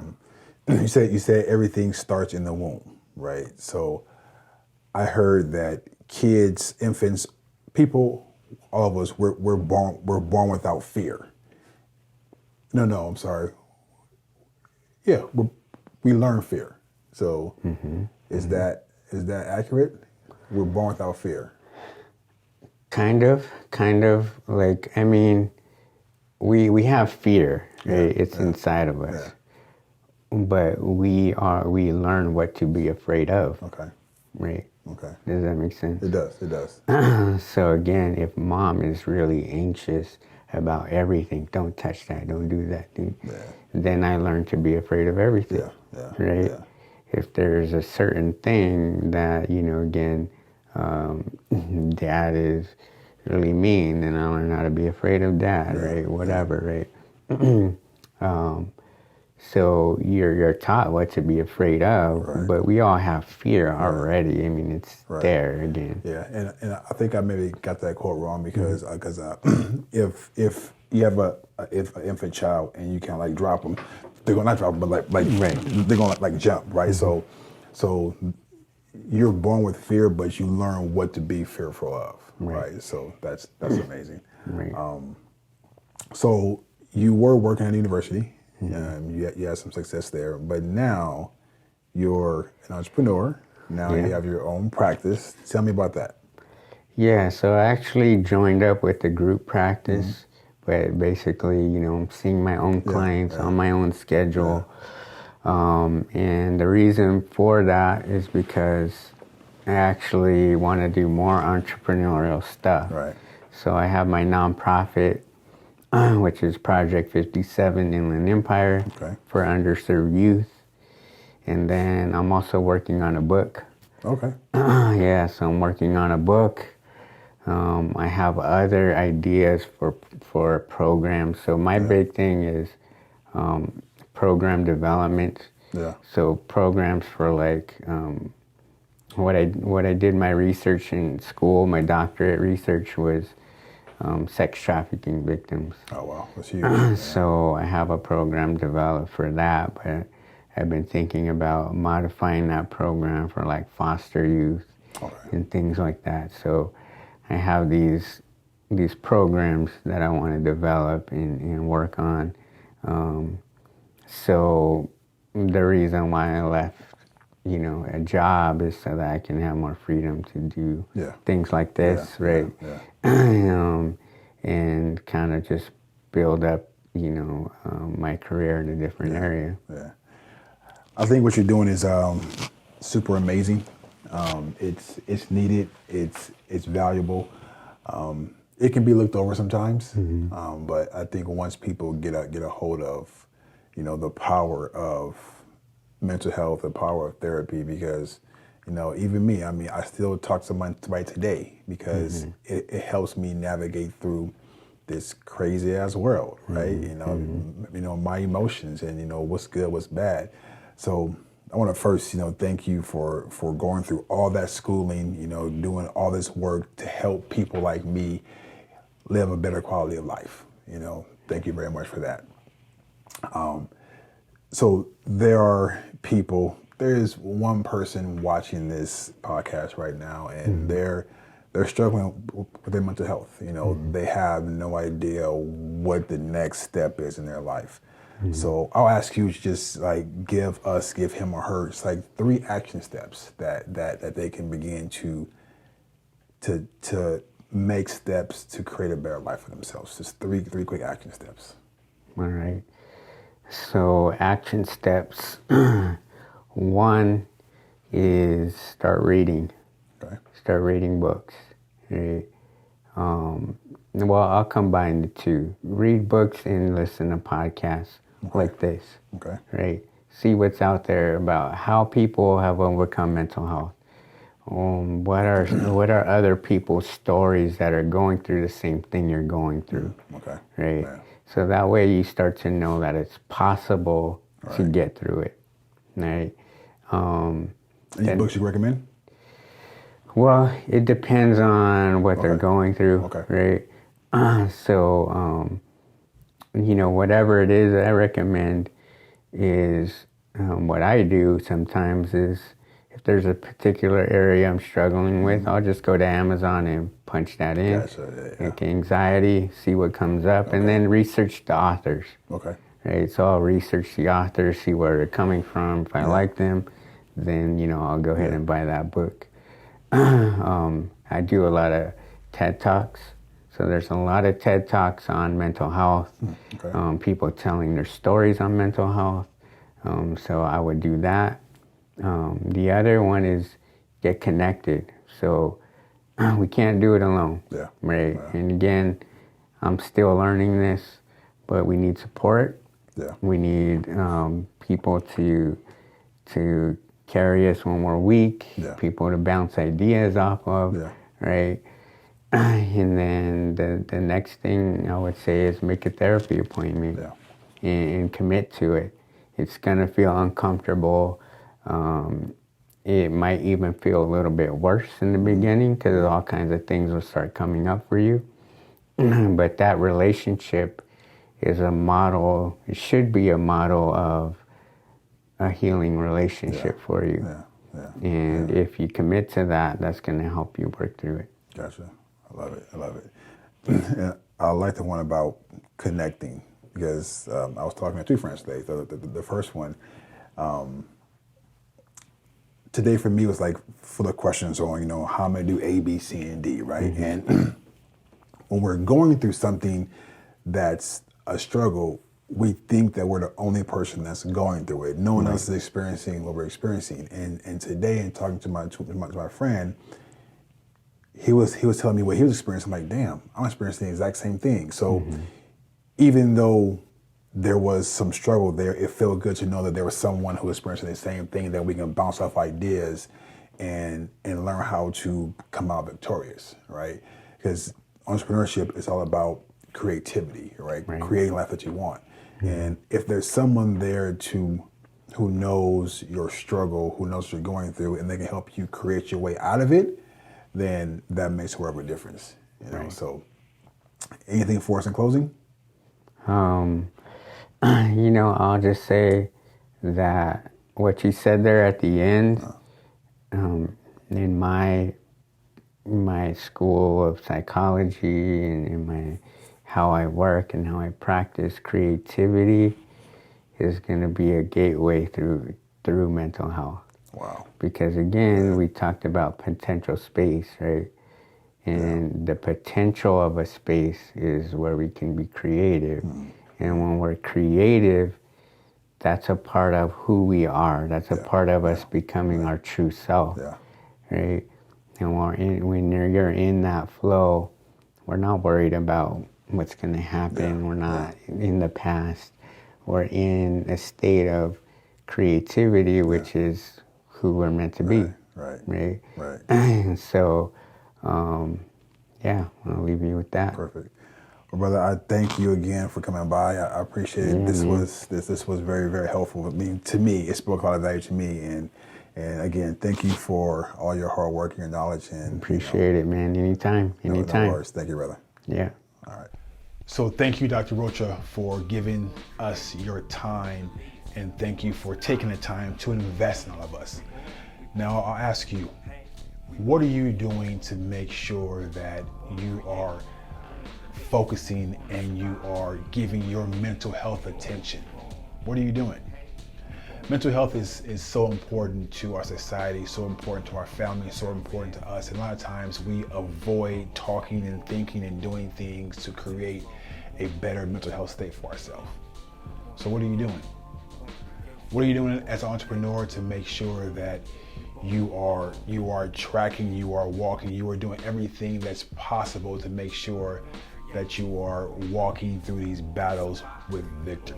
Speaker 1: You said everything starts in the womb, right? So I heard that kids, infants, people, all of us, we're born without fear. No, I'm sorry. Yeah, we learn fear. So is that accurate? We're born without fear.
Speaker 2: Kind of. Like, I mean, we have fear, right? It's inside of us.
Speaker 1: Yeah.
Speaker 2: But we learn what to be afraid of.
Speaker 1: Okay.
Speaker 2: Right.
Speaker 1: Okay.
Speaker 2: Does that make sense?
Speaker 1: It does.
Speaker 2: So again, if mom is really anxious about everything, don't touch that, don't do that, then I learn to be afraid of everything. Right?
Speaker 1: Yeah.
Speaker 2: If there's a certain thing that, again, dad is really mean, then I learn how to be afraid of dad, right? Whatever, right? So you're taught what to be afraid of, but we all have fear already. I mean, it's there again.
Speaker 1: Yeah, and I think I maybe got that quote wrong because if you have if an infant child and you can like drop them, they're gonna not drop them, but they're gonna like jump, right? So you're born with fear, but you learn what to be fearful of, right? So that's amazing.
Speaker 2: Right.
Speaker 1: So you were working at a university. You had some success there, but now you're an entrepreneur. Now you have your own practice. Tell me about that.
Speaker 2: Yeah, so I actually joined up with the group practice, but basically, I'm seeing my own clients on my own schedule. And the reason for that is because I actually want to do more entrepreneurial stuff.
Speaker 1: Right.
Speaker 2: So I have my nonprofit, which is Project 57 Inland Empire for underserved youth. And then I'm also working on a book.
Speaker 1: Okay.
Speaker 2: So I'm working on a book. I have other ideas for programs. So my big thing is program development.
Speaker 1: Yeah.
Speaker 2: So programs for like what I did my research in school, my doctorate research was sex trafficking victims.
Speaker 1: Oh wow, that's huge.
Speaker 2: So I have a program developed for that, but I've been thinking about modifying that program for like foster youth and things like that. So I have these programs that I want to develop and work on. So the reason why I left, a job is so that I can have more freedom to do things like this, right? And kind of just build up, my career in a different area.
Speaker 1: Yeah. I think what you're doing is super amazing. It's needed. It's valuable. It can be looked over sometimes, but I think once people get a hold of, the power of mental health, the power of therapy, because even me, I mean, I still talk to somebody today because it helps me navigate through this crazy ass world, right? My emotions and what's good, what's bad. So I want to first, thank you for going through all that schooling, doing all this work to help people like me live a better quality of life. Thank you very much for that. So there is one person watching this podcast right now, and they're struggling with their mental health. They have no idea what the next step is in their life. So I'll ask you to just like give him or her just like 3 action steps that they can begin to make steps to create a better life for themselves. Just three quick action steps.
Speaker 2: All right. So action steps. One is start reading.
Speaker 1: Okay.
Speaker 2: Start reading books. Right? Well, I'll combine the two. Read books and listen to podcasts like this.
Speaker 1: Okay.
Speaker 2: Right? See what's out there about how people have overcome mental health. What are other people's stories that are going through the same thing you're going through?
Speaker 1: Okay.
Speaker 2: Right?
Speaker 1: Yeah.
Speaker 2: So that way you start to know that it's possible to get through it. Right?
Speaker 1: Any books you recommend?
Speaker 2: Well, it depends on what they're going through.
Speaker 1: Okay.
Speaker 2: Right? Whatever it is I recommend is what I do sometimes is if there's a particular area I'm struggling with, I'll just go to Amazon and punch that in.
Speaker 1: Gotcha. Yeah.
Speaker 2: Like anxiety, see what comes up, and then research the authors.
Speaker 1: Okay.
Speaker 2: Right? So I'll research the authors, see where they're coming from. If I like them, then, I'll go ahead and buy that book. I do a lot of TED Talks. So there's a lot of TED Talks on mental health, people telling their stories on mental health. So I would do that. The other one is get connected. So we can't do it alone, right? And again, I'm still learning this, but we need support.
Speaker 1: Yeah.
Speaker 2: We need people to carry us when we're weak, people to bounce ideas off of, right? And then the next thing I would say is make a therapy appointment and commit to it. It's going to feel uncomfortable. It might even feel a little bit worse in the beginning because all kinds of things will start coming up for you. But that relationship is a model, it should be a model of a healing relationship for you. And if you commit to that, that's going to help you work through it.
Speaker 1: Gotcha. I love it. And I like the one about connecting because I was talking to two friends today. The first one, today for me was like full of questions on, how am I do A, B, C, and D, right? And when we're going through something that's a struggle, we think that we're the only person that's going through it. No one else is experiencing what we're experiencing. And today, in talking to my friend, he was telling me what he was experiencing. I'm like, damn, I'm experiencing the exact same thing. So even though there was some struggle there, it felt good to know that there was someone who was experiencing the same thing, that we can bounce off ideas and learn how to come out victorious, right? Because entrepreneurship is all about creativity, right? Creating life that you want. And if there's someone there who knows your struggle, who knows what you're going through, and they can help you create your way out of it, then that makes a world of a difference. So anything for us in closing?
Speaker 2: I'll just say that what you said there at the end, in my school of psychology and in how I work and how I practice creativity is going to be a gateway through mental health.
Speaker 1: Wow.
Speaker 2: Because again, we talked about potential space, right? And the potential of a space is where we can be creative. And when we're creative, that's a part of who we are. That's a part of us becoming our true self, right? And when you're in that flow, we're not worried about what's going to happen. We're not in the past. We're in a state of creativity, which is who we're meant to be. Right. And so, I'll leave you with that.
Speaker 1: Perfect. Well, brother, I thank you again for coming by. I appreciate it. This was very, very helpful. To me, it spoke a lot of value to me. And again, thank you for all your hard work and your knowledge. And
Speaker 2: appreciate it, man. Anytime.
Speaker 1: No worries. Thank you, brother.
Speaker 2: Yeah.
Speaker 1: All right. So thank you, Dr. Rocha, for giving us your time, and thank you for taking the time to invest in all of us. Now, I'll ask you, what are you doing to make sure that you are focusing and you are giving your mental health attention? What are you doing? Mental health is so important to our society, so important to our family, so important to us. And a lot of times we avoid talking and thinking and doing things to create a better mental health state for ourselves. So what are you doing? What are you doing as an entrepreneur to make sure that you are tracking, you are walking, you are doing everything that's possible to make sure that you are walking through these battles with victory?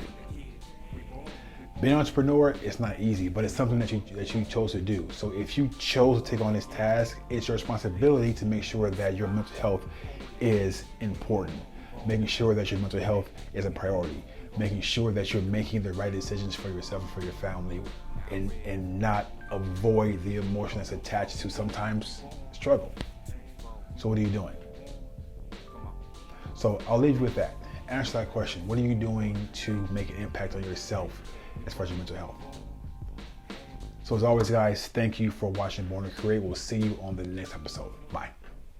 Speaker 1: Being an entrepreneur, it's not easy, but it's something that you chose to do. So if you chose to take on this task, it's your responsibility to make sure that your mental health is important, making sure that your mental health is a priority, making sure that you're making the right decisions for yourself and for your family, and not avoid the emotion that's attached to sometimes struggle. So what are you doing? So I'll leave you with that. Answer that question. What are you doing to make an impact on yourself as far as your mental health? So as always, guys, thank you for watching Born to Create. We'll see you on the next episode. Bye.